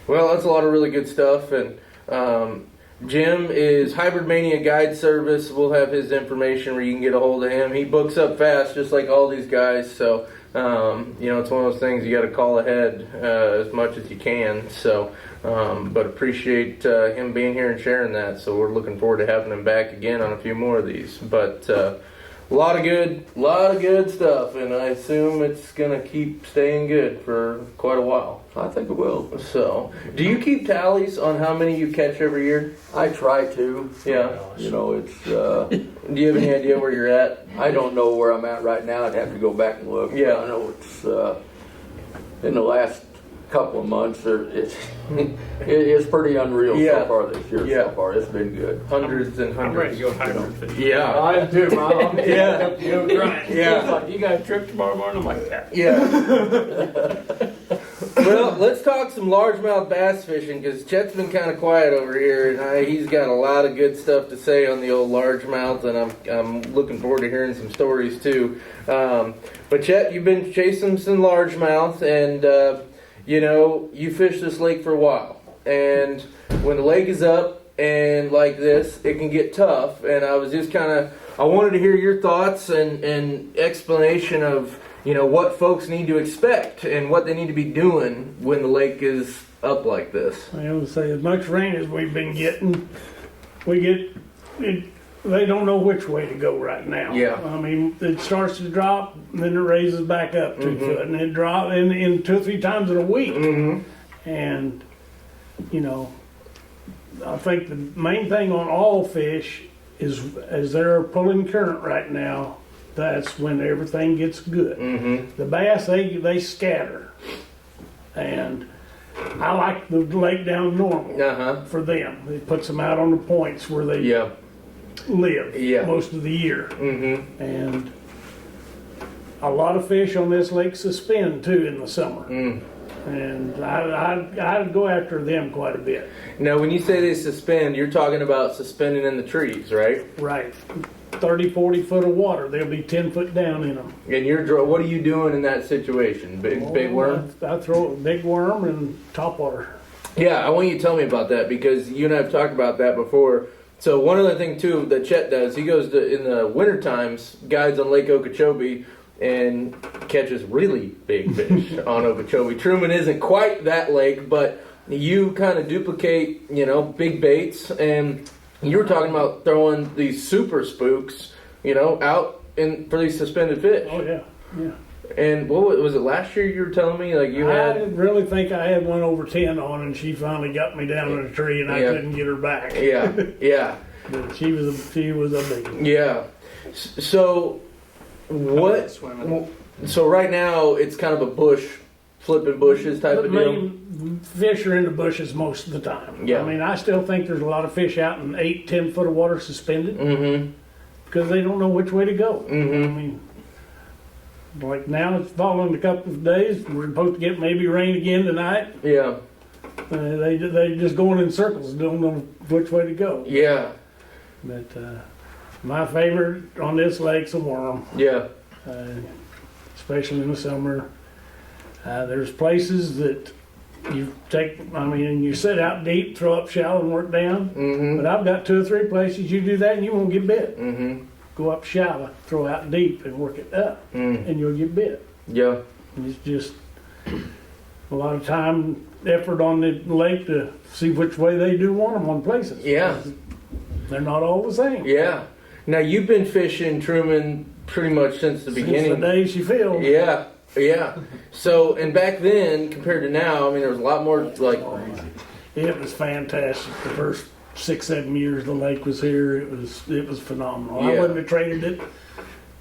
Well, that's a lot of really good stuff. And Jim is Hybrid Mania Guide Service. We'll have his information where you can get a hold of him. He books up fast, just like all these guys. So, it's one of those things you got to call ahead as much as you can. So, but appreciate him being here and sharing that. So we're looking forward to having him back again on a few more of these. But a lot of good stuff, and I assume it's gonna keep staying good for quite a while. I think it will. So, do you keep tallies on how many you catch every year? I try to. Yeah. It's. Do you have any idea where you're at? I don't know where I'm at right now. I'd have to go back and look. Yeah. I know it's in the last couple of months. It's pretty unreal Yeah. so far this year. Yeah. So far, it's been good. Hundreds and I'm ready hundreds. to go hybrid fish. Yeah. I am too, Mom. Yeah. It's Yeah. like, you got a trip tomorrow morning? I'm like, that. Yeah. Well, let's talk some largemouth bass fishing because Chet's been kind of quiet over here, and he's got a lot of good stuff to say on the old largemouth, and I'm looking forward to hearing some stories too. But Chet, you've been chasing some largemouth, and you fished this lake for a while, and when the lake is up and like this, it can get tough. And I was just I wanted to hear your thoughts and explanation of what folks need to expect and what they need to be doing when the lake is up like this. I would say as much rain as we've been getting, they don't know which way to go right now. Yeah. I mean, it starts to drop, and then it raises back up 2 foot, and it drops in 2 or 3 times in a week. And, I think the main thing on all fish is as they're pulling current right now, that's when everything gets good. The bass, they scatter. And I like the lake down normal for them. It puts them out on the points where they live most of the year. And a lot of fish on this lake suspend too in the summer. And I'd go after them quite a bit. Now, when you say they suspend, you're talking about suspending in the trees, right? Right. 30, 40 foot of water. They'll be 10 foot down in them. And what are you doing in that situation? Big worm? I throw a big worm and topwater. Yeah, I want you to tell me about that because you and I have talked about that before. So one other thing too that Chet does, he goes in the winter times, guides on Lake Okeechobee and catches really big fish on Okeechobee. Truman isn't quite that lake, but you kind of duplicate, big baits. And you were talking about throwing these super spooks, out for these suspended fish. Oh yeah, yeah. And what was it last year you were telling me? Like you had? I really think I had one over 10 on, and she finally got me down in a tree, and I couldn't get her back. Yeah. But she was a big one. Yeah. So what? So right now it's kind of a flipping bushes type of deal. Fish are in the bushes most of the time. Yeah. I mean, I still think there's a lot of fish out in 8, 10 foot of water suspended because they don't know which way to go. I mean, like now it's falling a couple of days. We're supposed to get maybe rain again tonight. Yeah. They just going in circles, don't know which way to go. Yeah. But my favorite on this lake's a worm. Yeah. Especially in the summer. There's places that you you sit out deep, throw up shallow and work down. But I've got 2 or 3 places you do that and you won't get bit. Go up shallow, throw out deep and work it up and you'll get bit. Yeah. And it's just a lot of time, effort on the lake to see which way they do want them on places. Yeah. They're not all the same. Yeah. Now you've been fishing Truman pretty much since the beginning. Since the day she filled. Yeah. Yeah. So, and back then compared to now, I mean, there was a lot more like. It was fantastic. The first 6, 7 years the lake was here, it was phenomenal. I wouldn't have traded it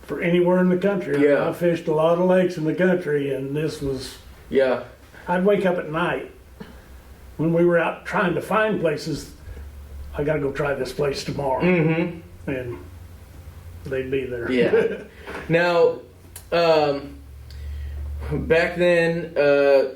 for anywhere in the country. Yeah. I fished a lot of lakes in the country, and this was. Yeah. I'd wake up at night when we were out trying to find places. I got to go try this place tomorrow, and they'd be there. Yeah. Now, back then, a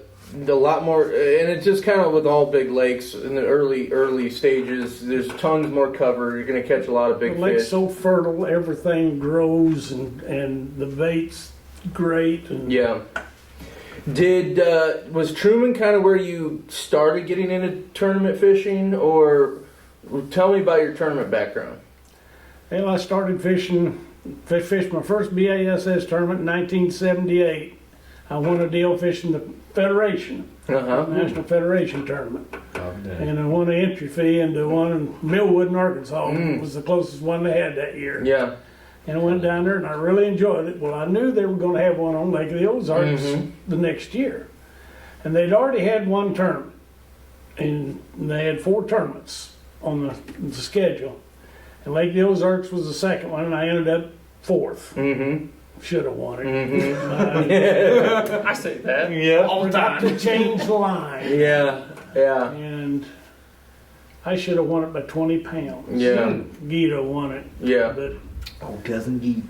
lot more, and it's just kind of with all big lakes in the early stages. There's tons more cover. You're going to catch a lot of big The lake's fish. so fertile, everything grows, and the bait's great. And Yeah. Was Truman kind of where you started getting into tournament fishing, or tell me about your tournament background? Well, I started fishing. Fished my first BASS tournament in 1978. I won a deal fishing the Federation, National Federation tournament. And I won an entry fee into one in Millwood in Arkansas. It was the closest one they had that year. Yeah. And I went down there and I really enjoyed it. Well, I knew they were going to have one on Lake of the Ozarks the next year. And they'd already had one tournament. And they had 4 tournaments on the schedule. And Lake of the Ozarks was the second one, and I ended up 4th. Should have won it. I say that Yeah. all the Forgot time. to change the line. Yeah. Yeah. And I should have won it by 20 pounds. Yeah. Guido won it. Yeah. But, Oh, cousin Geet.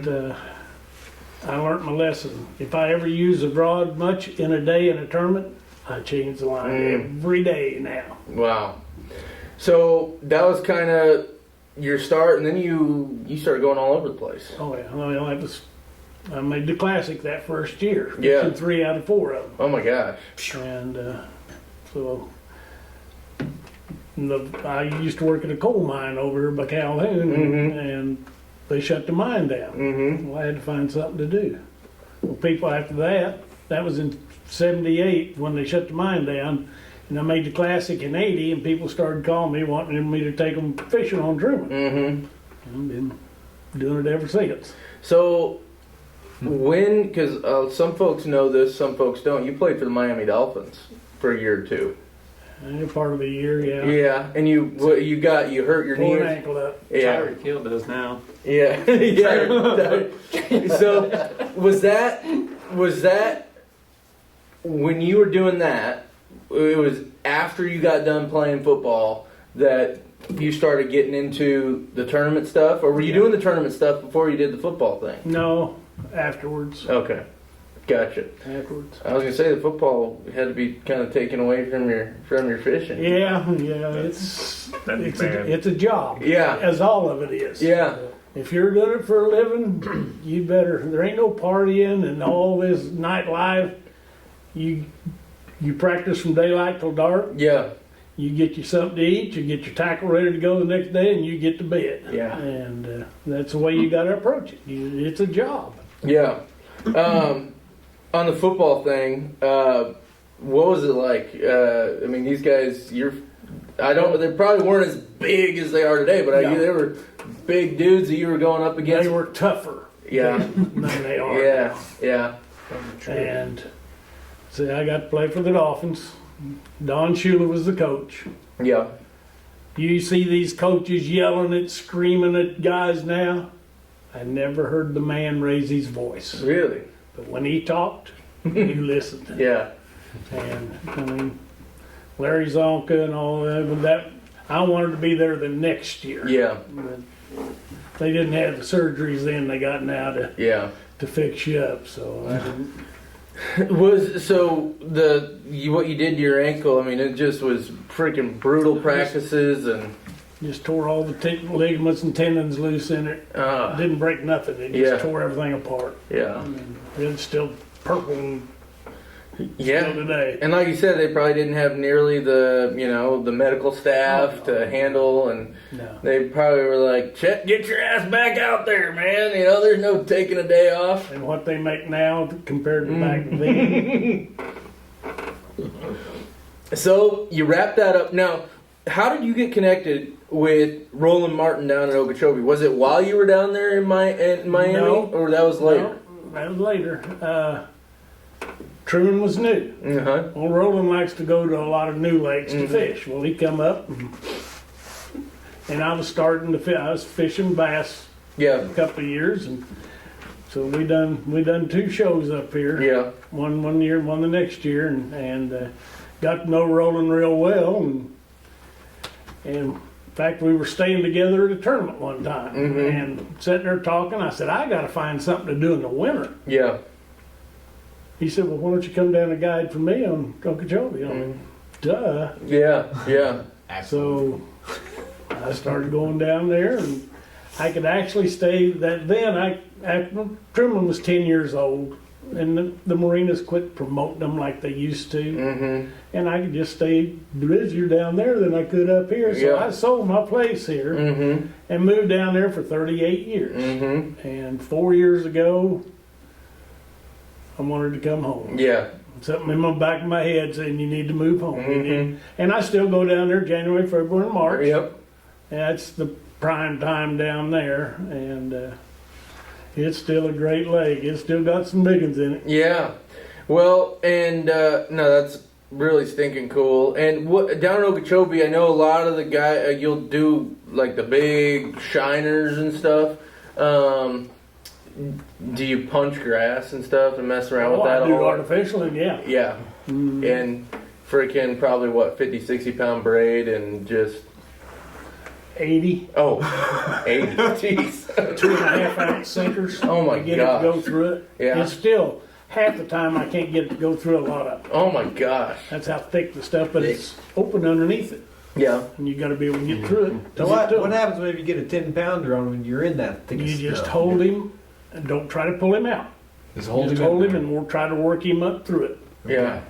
but I learned my lesson. If I ever use a rod much in a day in a tournament, I change the line every day now. Wow. So that was kind of your start, and then you started going all over the place. Oh yeah, well, I made the classic that first year. Yeah. Fishing 3 out of 4 of them. Oh my gosh. And so I used to work at a coal mine over here by Calhoun, and they shut the mine down. Well, I had to find something to do. Well, people after that was in '78 when they shut the mine down, and I made the classic in '80, and people started calling me wanting me to take them fishing on Truman. And I've been doing it ever since. So because some folks know this, some folks don't. You played for the Miami Dolphins for a year or two. Part of the year, yeah. Yeah, and you hurt your knee. Pulled an ankle up. Yeah. Tyreek Hill does now. Yeah. Yeah. So was that when you were doing that, it was after you got done playing football that you started getting into the tournament stuff, or were you doing the tournament stuff before you did the football thing? No, afterwards. Okay. Gotcha. Afterwards. I was gonna say the football had to be kind of taken away from your fishing. Yeah, it's a job. Yeah. As all of it is. Yeah. If you're doing it for a living, you better. There ain't no partying and all this nightlife. You practice from daylight till dark. Yeah. You get you something to eat. You get your tackle ready to go the next day, and you get to bed. Yeah. And that's the way you got to approach it. It's a job. Yeah. On the football thing, what was it like? I mean, these guys, they probably weren't as big as they are today, but No. they were big dudes that you were going up against. They were tougher. Yeah. Than they are. Yeah. now. Yeah. And see, I got to play for the Dolphins. Don Shula was the coach. Yeah. You see these coaches yelling screaming at guys now. I never heard the man raise his voice. Really? But when he talked, you listened. Yeah. And I mean, Larry Zonka and all that. I wanted to be there the next year. Yeah. But they didn't have the surgeries then they got now Yeah. to fix you up. So I didn't. What you did to your ankle? I mean, it just was freaking brutal practices and. Just tore all the ligaments and tendons loose in it. Didn't break nothing. It just tore everything apart. Yeah. And it's still purple and Yeah. still today. And like you said, they probably didn't have nearly the the medical staff to handle, and No. they probably were like, Chet, get your ass back out there, man. There's no taking a day off. And what they make now compared to back then. So you wrap that up. Now, how did you get connected with Roland Martin down in Okeechobee? Was it while you were down there in Miami, No. or that was later? No, that was later. Truman was new. Uh-huh. Well, Roland likes to go to a lot of new lakes to fish. Well, he come up, and I was starting to fish. I was fishing bass Yeah. a couple of years, and so we done 2 shows up here. Yeah. One year, one the next year, and got to know Roland real well, and in fact, we were staying together at a tournament one time, and sitting there talking. I said, I got to find something to do in the winter. Yeah. He said, well, why don't you come down and guide for me on Okeechobee? I'm like, duh. Yeah. Yeah. So I started going down there, and I could actually stay. Truman was 10 years old, and the marinas quit promoting them like they used to, and I could just stay busier down there than I could up here. So Yeah. I sold my place here and moved down there for 38 years. And 4 years ago, I wanted to come home. Yeah. Something in the back of my head saying you need to move home. And I still go down there January, February, and March. Yep. That's the prime time down there, and it's still a great lake. It's still got some big ones in it. Yeah. Well, and no, that's really stinking cool. And down in Okeechobee, I know a lot of the you'll do like the big shiners and stuff. Do you punch grass and stuff and mess around with that I do all? artificial, and yeah. Yeah. And freaking probably 50, 60 pound braid and just. 80, Oh, 80. Jeez. 2.5 ounce sinkers. Oh my to get it to go gosh. through it. Yeah. It's still half the time I can't get it to go through a lot of it. Oh my gosh. That's how thick the stuff, but it's open underneath it, Yeah. and you got to be able to get through it. So to what, get to what it. happens when you get a 10-pounder on when you're in that thick You just stuff? hold him and don't try to pull him out. Just hold Just him. hold in him there. and we'll try to work him up through it. Yeah.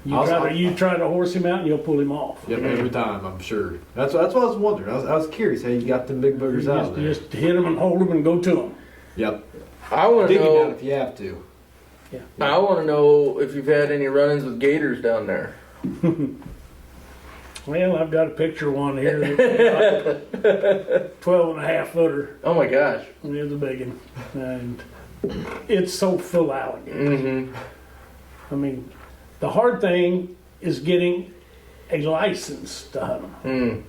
You try to horse him out and you'll pull him off. Yep, every time, I'm sure. That's what I was wondering. I was curious how you got them big boogers You out just, of there. just hit him and hold him and go to him. Yep. I want to Dig him out know. if you have to. I want to know if you've had any run-ins with gators down there. Well, I've got a picture of one here. 12 and a half footer. Oh my gosh. It's a big one. And it's so full of alligators. Mm-hmm. I mean, the hard thing is getting a license to hunt them.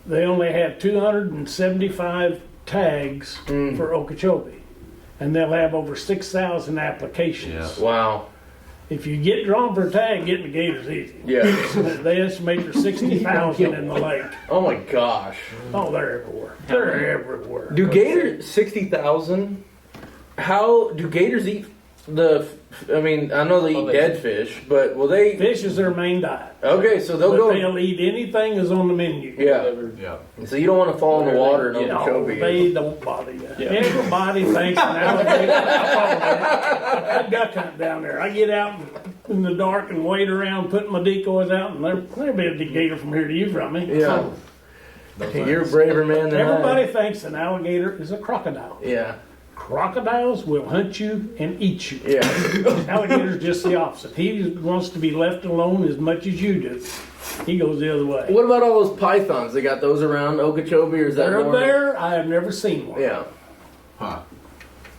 They only have 275 tags for Okeechobee, and they'll have over 6,000 applications. Wow. If you get drawn for a tag, getting the gator's easy. Yeah. They estimate there's 60,000 in the lake. Oh my gosh. Oh, they're everywhere. They're everywhere. Do gators 60,000? How do gators eat the? I mean, I know they eat dead fish, but will they? Fish is their main diet. Okay, so they'll But go. they'll eat anything that's on the menu. Yeah. Yeah. So you don't want to fall in the water in No, Okeechobee. they don't bother you. Yeah. Everybody thinks an alligator. I duck hunt down there. I get out in the dark and wait around, putting my decoys out, and there'll be a gator from here to you from me. Yeah. You're a braver man than Everybody I. thinks an alligator is a crocodile. Yeah. Crocodiles will hunt you and eat you. Yeah. Alligator's just the opposite. He wants to be left alone as much as you do. He goes the other way. What about all those pythons? They got those around Okeechobee, or is that They're more? there. I have never seen one. Yeah. Huh.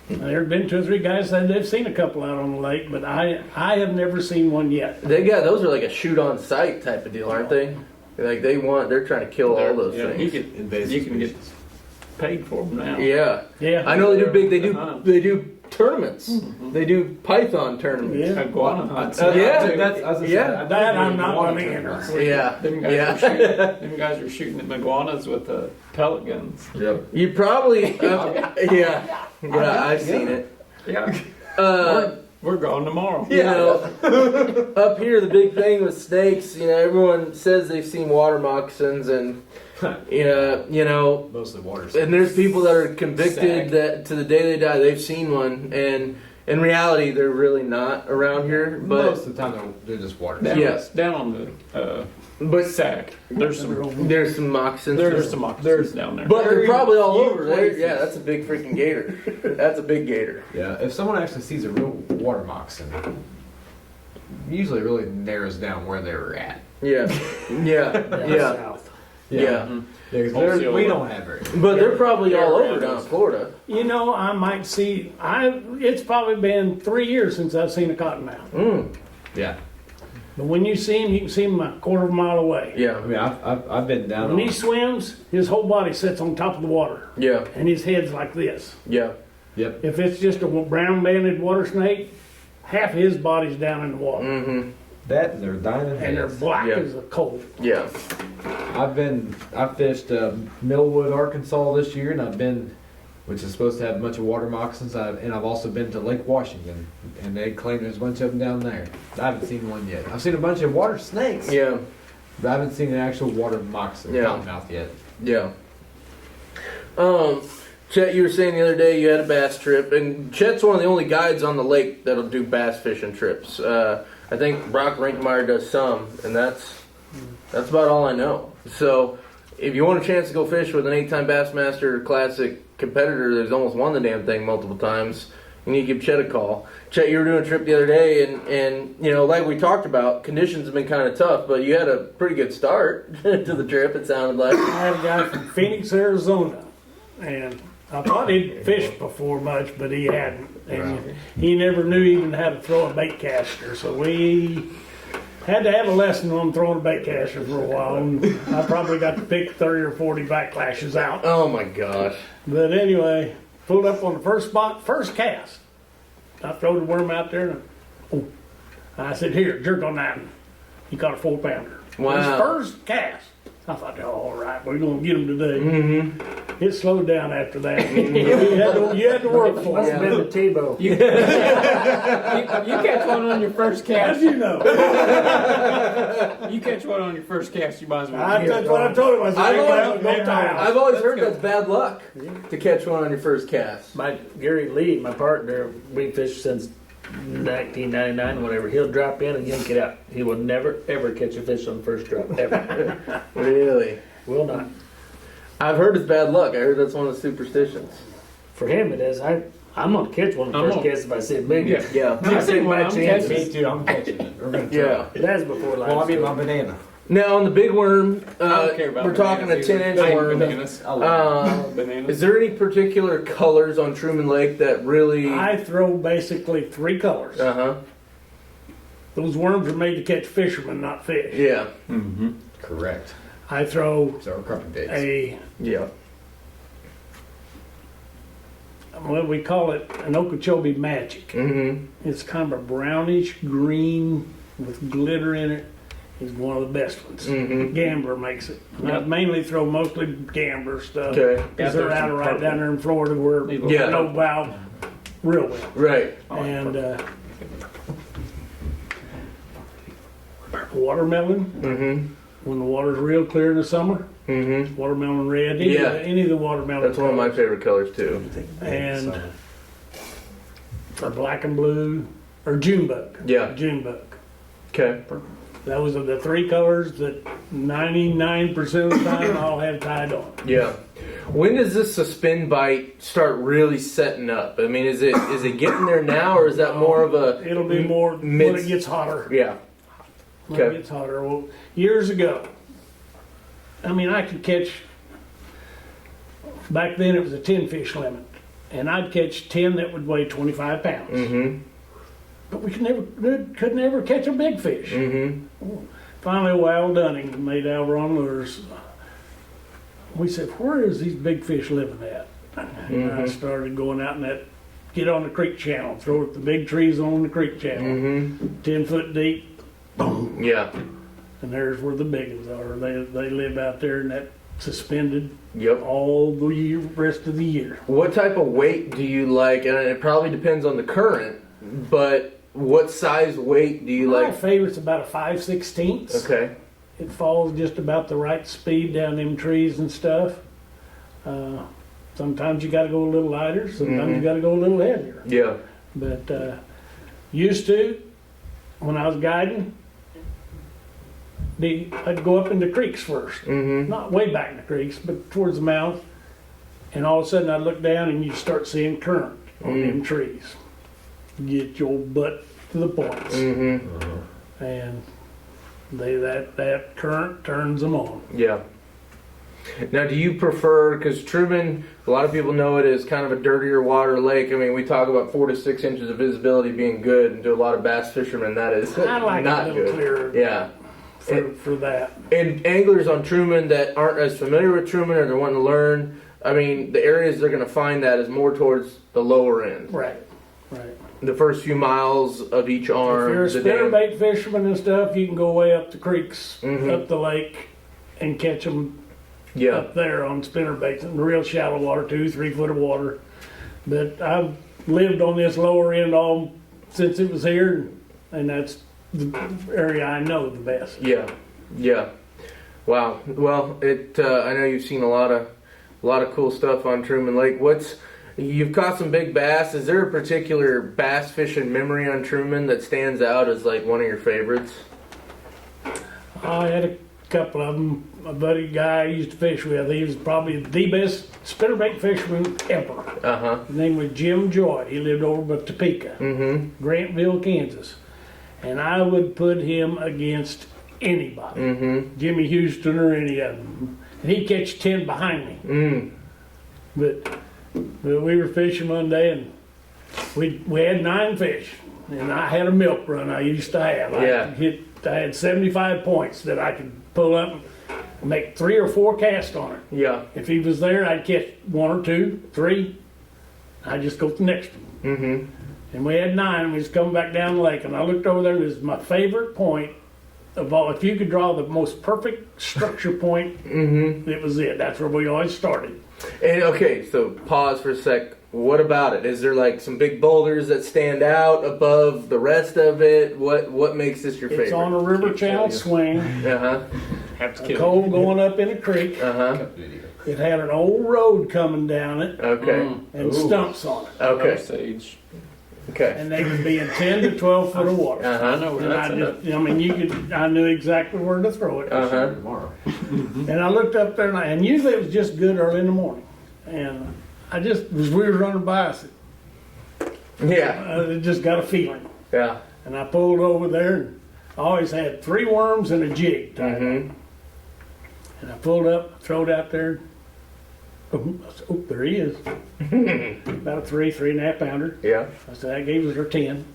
There have been 2 or 3 guys that they've seen a couple out on the lake, but I have never seen one yet. They got those are like a shoot on sight type of deal, aren't they? Like they're trying to kill all those Yeah, things. you can get paid for them now. Yeah. Yeah. I know they do big. They Uh-huh. do tournaments. They do python tournaments. Yeah. Iguana hunts. Yeah. That I'm not going to enter. Yeah. Them guys, Yeah. are shooting, them guys are shooting at iguanas with pellet guns. Yep. You probably. Yeah. Yeah. I've seen it. Yeah. We're going tomorrow. You know, up here the big thing with snakes. You know, everyone says they've seen water moccasins, and you know, Mostly water. and there's people that are convicted Sag. that to the day they die they've seen one, and in reality they're really not around here. But Most of the time they're just water. Down, Yes. down on the but sack. There's some moccasins. there's some moccasins down there. But they're probably all few over there. places. Yeah, that's a big freaking gator. That's a big gator. Yeah, if someone actually sees a real water moccasin, usually it really narrows down where they were at. Yeah, yeah, yeah, South. yeah. Yeah, 'cause Osceola. we don't have very. But they're probably all Yeah, over down in those- Florida. You know, I might see. It's probably been 3 years since I've seen a cottonmouth. Yeah, But when you see him, you can see him a quarter of a mile away. Yeah, I mean I've been down. When On, he swims, his whole body sits on top of the water, yeah, and his head's like this. yeah. yep. If it's just a brown banded water snake, half of his body's down in the water, Mm-hmm. That and they're diamond and they're heads. black Yeah. as a coal. Yeah. I fished Millwood, Arkansas this year, and I've been, which is supposed to have a bunch of water moccasins. I've also been to Lake Washington, and they claim there's a bunch of them down there. I haven't seen one yet. I've seen a bunch of water snakes, Yeah. but I haven't seen an actual water moccasin Yeah. cottonmouth yet. Yeah. Chet, you were saying the other day you had a bass trip, and Chet's one of the only guides on the lake that'll do bass fishing trips. I think Brock Rinkmeyer does some, and that's about all I know. So, if you want a chance to go fish with an 8-time Bassmaster Classic competitor that's almost won the damn thing multiple times, you need to give Chet a call. Chet, you were doing a trip the other day, and you know, like we talked about, conditions have been kind of tough, but you had a pretty good start to the trip, it sounded like. I had a guy from Phoenix, Arizona, and I thought he'd fished before much, but he hadn't. And he never knew even how to throw a bait caster, so we had to have a lesson on throwing a bait caster for a while. And I probably got to pick 30 or 40 backlashes out. Oh my gosh. But anyway, pulled up on the first spot, first cast. I threw the worm out there, and I said, "Here, jerk on that." He caught a 4-pounder. Wow. His first cast. I thought, oh, all right, we're gonna get them today. Mm-hmm. It slowed down after that. You had to work for Must it. have been the Tebow. You catch one on your first As cast. you know, You catch one on your first cast, you might as well. that's what I told him. I said, I've "Hey, always- no time." I've always Let's heard go. that's bad luck to catch one on your first cast. My Gary Lee, my partner, we fished since 1999, whatever. He'll drop in and yank it out. He will never ever catch a fish on the first drop, ever. Really? Will not. I've heard it's bad luck. I heard that's one of the superstitions. For him, it is. I'm gonna catch one of the I'm first gonna- casts if I see it big. Yeah. Yeah. I see Take one, my I'm chances. catching Me too. I'm catching it. We're gonna try. Yeah. It has before live. Well, I mean my banana. Now on the big worm, I don't care about we're talking a bananas either. 10-inch I eat worm. bananas. Is Bananas. there any particular colors on Truman Lake that really? I throw basically 3 colors. Uh huh. Those worms are made to catch fishermen, not fish. Yeah. Correct. I throw So crappie baits. a, Yeah. what we call it, an Okeechobee Magic. Mm-hmm. It's kind of a brownish green with glitter in it. It's one of the best ones. Mm-hmm. Gambler makes it. And I mainly throw mostly gambler stuff. Okay. Because they're out right down there in Florida where Yeah. I know about real well. Right. And watermelon, Mm-hmm. when the water's real clear in the summer, Mm-hmm. watermelon red, Yeah. any of the watermelon. That's one of my colors. favorite colors too. And or black and blue, or Junebug. Yeah. Junebug. Okay. Those are the 3 colors that 99% of the time I'll have tied on. Yeah. When does this suspend bite start really setting up? I mean, is it getting there now, or is that more of a? It'll be more when it gets hotter. Yeah. When Okay. it gets hotter. Well, years ago, I mean, I could catch. Back then, it was a 10 fish limit, and I'd catch 10 that would weigh 25 pounds. Mm-hmm. But we could never catch a big fish. Mm-hmm. Finally, Wild Dunning made Alvaron lures. We said, "Where is these big fish living at?" And I started going out and get on the creek channel, throw it the big trees on the creek channel, Mm-hmm. 10 foot deep, boom, Yeah. and there's where the big ones are. They live out there in that suspended Yep. all the rest of the year. What type of weight do you like? And it probably depends on the current, but what size weight do you My like? favorite's about a 5/16. Okay. It falls just about the right speed down them trees and stuff. Sometimes you got to go a little lighter. Sometimes you got to go a little heavier. Yeah. But used to, when I was guiding, I'd go up in the creeks first. Mm-hmm. Not way back in the creeks, but towards the mouth. And all of a sudden I'd look down and you'd start seeing current on them trees. Get your butt to the points. Mm-hmm. And that current turns them on. Yeah. Now, do you prefer, because Truman, a lot of people know it as kind of a dirtier water lake. I mean, we talk about 4 to 6 inches of visibility being good, and to a lot of bass fishermen, that is I like not it a little good. clearer Yeah. for that. And anglers on Truman that aren't as familiar with Truman or they're wanting to learn, I mean, the areas they're going to find that is more towards the lower end. Right. The first few miles of each arm. If you're a the dam. spinnerbait fisherman and stuff, you can go way up the creeks, Mhm. up the lake, and catch them Yeah. up there on spinnerbaits in real shallow water, 2-3 foot of water. But I've lived on this lower end all since it was here, and that's the area I know the best. Yeah. Yeah. Wow. Well, I know you've seen a lot of cool stuff on Truman Lake. You've caught some big bass. Is there a particular bass fishing memory on Truman that stands out as like one of your favorites? I had a couple of them. A buddy guy I used to fish with, he was probably the best spinnerbait fisherman ever. Uh huh. His name was Jim Joy. He lived over by Topeka, Mm-hmm. Grantville, Kansas. And I would put him against anybody, Mm-hmm. Jimmy Houston or any of them. And he'd catch 10 behind me. Mm. But we were fishing one day and we had 9 fish. And I had a milk run I used to have. Yeah. I had 75 points that I could pull up and make 3 or 4 casts on it. Yeah. If he was there, I'd catch 1 or 2, 3. I'd just go to the next one. Mm-hmm. And we had 9, and we was coming back down the lake, and I looked over there, and it was my favorite point of all, if you could draw the most perfect structure point, it was it. That's where we always started. And okay, so pause for a sec. What about it? Is there like some big boulders that stand out above the rest of it? What makes this your favorite? It's on a river channel swing, Uh Have to a kill cove going up in a creek. huh. Uh huh. It had an old road coming down it Okay. and stumps on it. Okay. Sage. Okay. And they would be in 10 to 12 foot of water. Uh I huh. know where And that's at. I mean, I knew exactly where to throw it. Uh huh. Tomorrow. And I looked up there, and usually it was just good early in the morning. And I just, as we were running by, I said, Yeah. I just got a feeling. Yeah. And I pulled over there, and I always had 3 worms and a jig tied up. Mhm. And I pulled up, threw it out there. Oh, there he is. About a 3.5 pounder. Yeah. I said, that gave us our 10.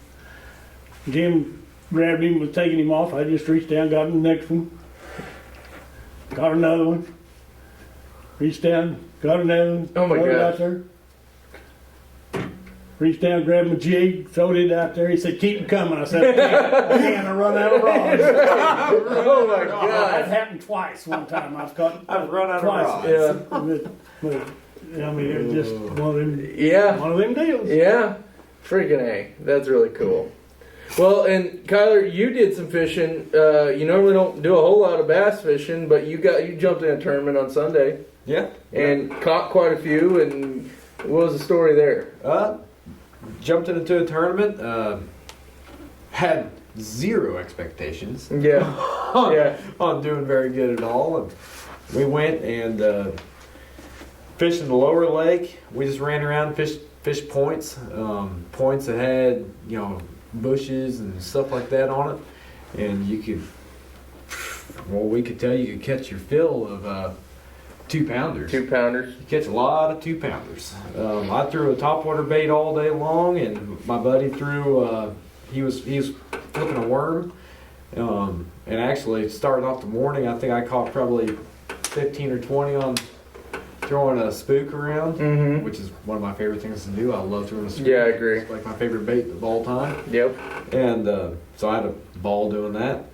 Jim grabbed him, was taking him off. I just reached down, got him the next one. Got another one. Reached down, got another one. Oh my throwed it gosh. out there. Reached down, grabbed my jig, throwed it out there. He said, keep them coming. I said, I can't. I run out of rods. Oh my That God. happened twice one time. I've run out of twice. rods. Yeah. But, I mean, it was just Yeah. one of them deals. Yeah. Freaking A. That's really cool. Well, and Kyler, you did some fishing. You normally don't do a whole lot of bass fishing, but you jumped in a tournament on Sunday Yeah. and caught quite a few. And what was the story there? Jumped into a tournament. Had zero expectations Yeah. on, Yeah. on doing very good at all. And we went and fished in the lower lake. We just ran around, fished points, points that had bushes and stuff like that on it, and you could. Well, we could tell you could catch your fill of 2-pounders. 2-pounders. You catch a lot of 2-pounders. I threw a topwater bait all day long, and my buddy threw. He was flipping a worm, and actually starting off the morning, I think I caught probably 15 or 20 on throwing a spook around, Mm-hmm. which is one of my favorite things to do. I love throwing a spook. Yeah, I agree. It's like my favorite bait of all time, Yep. and so I had a ball doing that.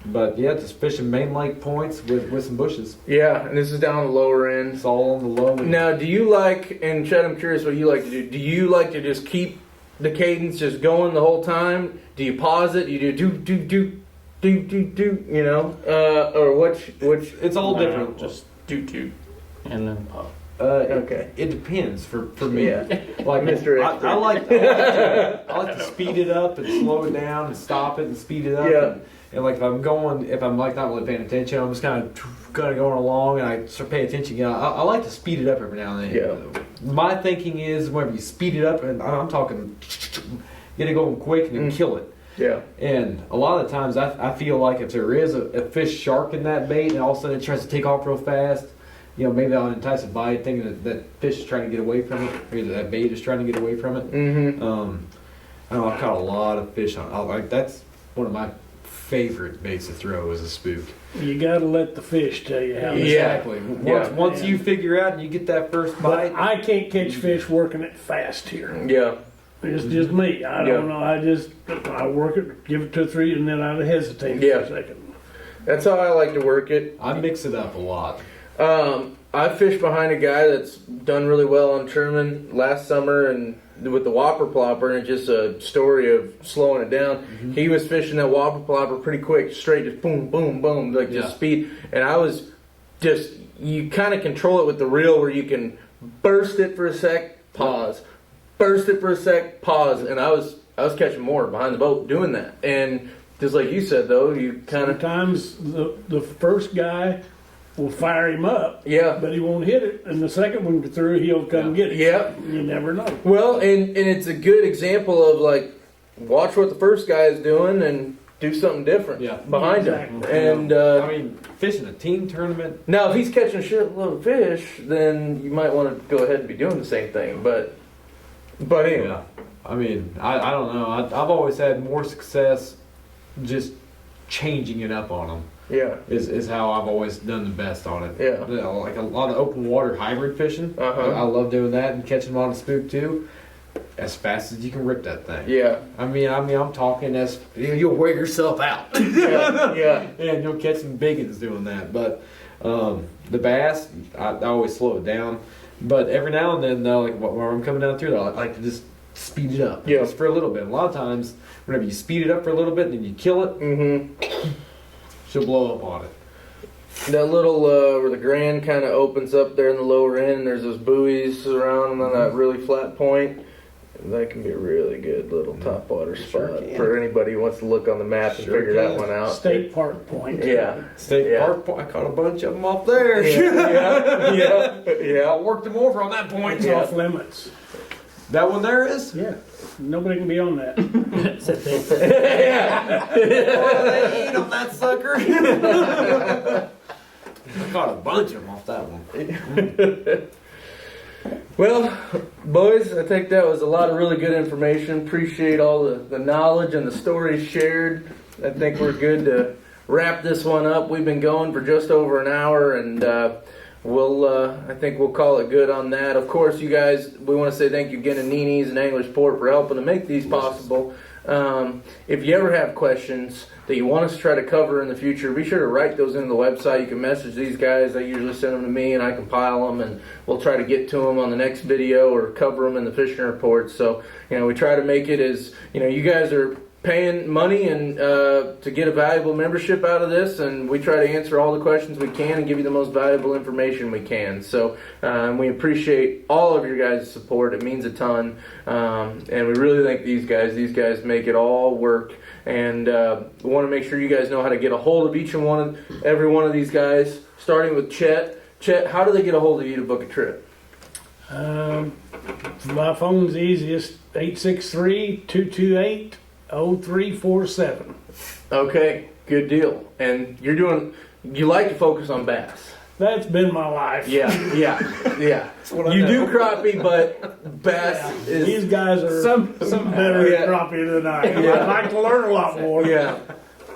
But yeah, just fishing main lake points with some bushes. Yeah, and this is down on the lower end. It's all on the low end. Now, do you like, and Chad, I'm curious what you like to do. Do you like to just keep the cadence just going the whole time? Do you pause it? You do, or which? It's all different. Just do and then pop. Okay. It depends for me. Yeah. Like Mr. I Expert. I like to speed it up and slow it down and stop it and speed it up. Yeah. And like if I'm like not really paying attention, I'm just kind of going along and I start paying attention. I like to speed it up every now and then. Yeah. My thinking is whenever you speed it up, and I'm talking, get it going quick and then kill it. Yeah. And a lot of the times I feel like if there is a fish shark in that bait and all of a sudden it tries to take off real fast, maybe I'll entice a bite thinking that fish is trying to get away from it, or that bait is trying to get away from it. Mm-hmm. I know I've caught a lot of fish on. That's one of my favorite baits to throw is a spook. You got to let the fish tell you how. Yeah. Exactly. Yeah. Once you figure out and you get that first But bite, I can't catch fish working it fast here. Yeah. It's just me. I don't know. I work it, give it 2 or 3, and then I hesitate for Yeah. a second. That's how I like to work it. I mix it up a lot. I fished behind a guy that's done really well on Truman last summer, and with the whopper plopper, and it's just a story of slowing it down. Mm-hmm. He was fishing that whopper plopper pretty quick, straight, just boom, boom, boom, like just speed. And I was just, you kind of control it with the reel where you can burst it for a sec, pause, burst it for a sec, pause, and I was catching more behind the boat doing that. And just like you said, though, you kind of Sometimes the first guy will fire him up, yeah. but he won't hit it, and the second one through, he'll come get it. Yeah. You never know. Well, and it's a good example of like, watch what the first guy is doing and do something different behind him. Exactly. And I mean, fishing a team tournament. now, if he's catching a shitload of fish, then you might want to go ahead and be doing the same thing. But anyway, Yeah. I mean, I don't know. I've always had more success just changing it up on them. yeah, Is how I've always done the best on it. Yeah. Like a lot of open water hybrid fishing. Uh-huh. I love doing that and catching them on a spook too. as fast as you can rip that thing. Yeah. I mean, I'm talking as you'll wear yourself out. Yeah. And you'll catch some big ones doing that. But the bass, I always slow it down. But every now and then, though, like when I'm coming down through there, I like to just speed it up. Yeah. Just for a little bit. A lot of times, whenever you speed it up for a little bit and then you kill it, she'll blow up on it. That little where the Grand kind of opens up there in the lower end, and there's those buoys around on that really flat point. That can be a really good little topwater spot for anybody who wants to look on the map and figure that one out. State Park Point. Yeah. State Park Point. I caught a bunch of them off there. Yeah. I worked them over on that point. It's off limits. That one there is? Yeah. Nobody can be on that. They eat on that sucker. I caught a bunch of them off that one. Well, boys, I think that was a lot of really good information. Appreciate all the knowledge and the stories shared. I think we're good to wrap this one up. We've been going for just over an hour, and I think we'll call it good on that. Of course, you guys, we want to say thank you again to Nini's and Anglers Port for helping to make these possible. If you ever have questions that you want us to try to cover in the future, be sure to write those into the website. You can message these guys. They usually send them to me, and I compile them, and we'll try to get to them on the next video or cover them in the fishing report. So, we try to make it as, you guys are paying money and to get a valuable membership out of this, and we try to answer all the questions we can and give you the most valuable information we can. So we appreciate all of your guys' support. It means a ton, and we really thank these guys make it all work. And we want to make sure you guys know how to get a hold of every one of these guys, starting with Chet. Chet, how do they get a hold of you to book a trip? My phone's easiest, 863-228-0347. Okay, good deal. And you like to focus on bass. That's been my life. Yeah. You do crappie, but bass is... These guys are some better at crappie than I am. I'd like to learn a lot more. Yeah,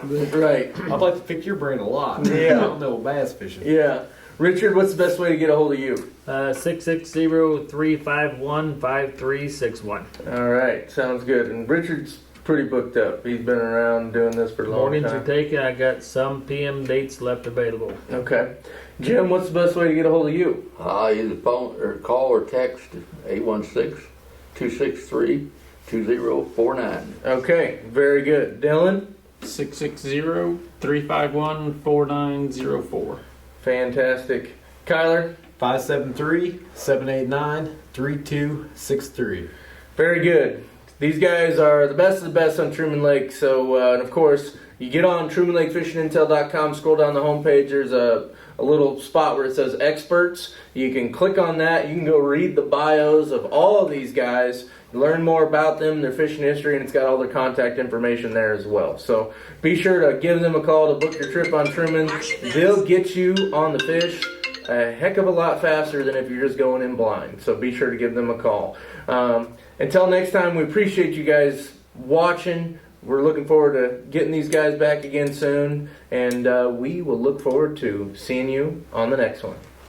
right. I'd like to pick your brain a lot. Yeah. I don't know bass fishing. Yeah. Richard, what's the best way to get a hold of you? 660-351-5361. All right, sounds good. And Richard's pretty booked up. He's been around doing this for a long Mornings time. are taken. I got some PM dates left available. Okay. Jim, what's the best way to get a hold of you? Either phone or call or text 816-263-2049. Okay, very good. Dylan? 660-351-4904. Fantastic. Kyler? 573-789-3263. Very good. These guys are the best of the best on Truman Lake. So, and of course, you get on TrumanLakeFishingIntel.com, scroll down the homepage. There's a little spot where it says experts. You can click on that. You can go read the bios of all of these guys, learn more about them, their fishing history, and it's got all their contact information there as well. So be sure to give them a call to book your trip on Truman. They'll get you on the fish a heck of a lot faster than if you're just going in blind. So be sure to give them a call. Until next time, we appreciate you guys watching. We're looking forward to getting these guys back again soon, and we will look forward to seeing you on the next one.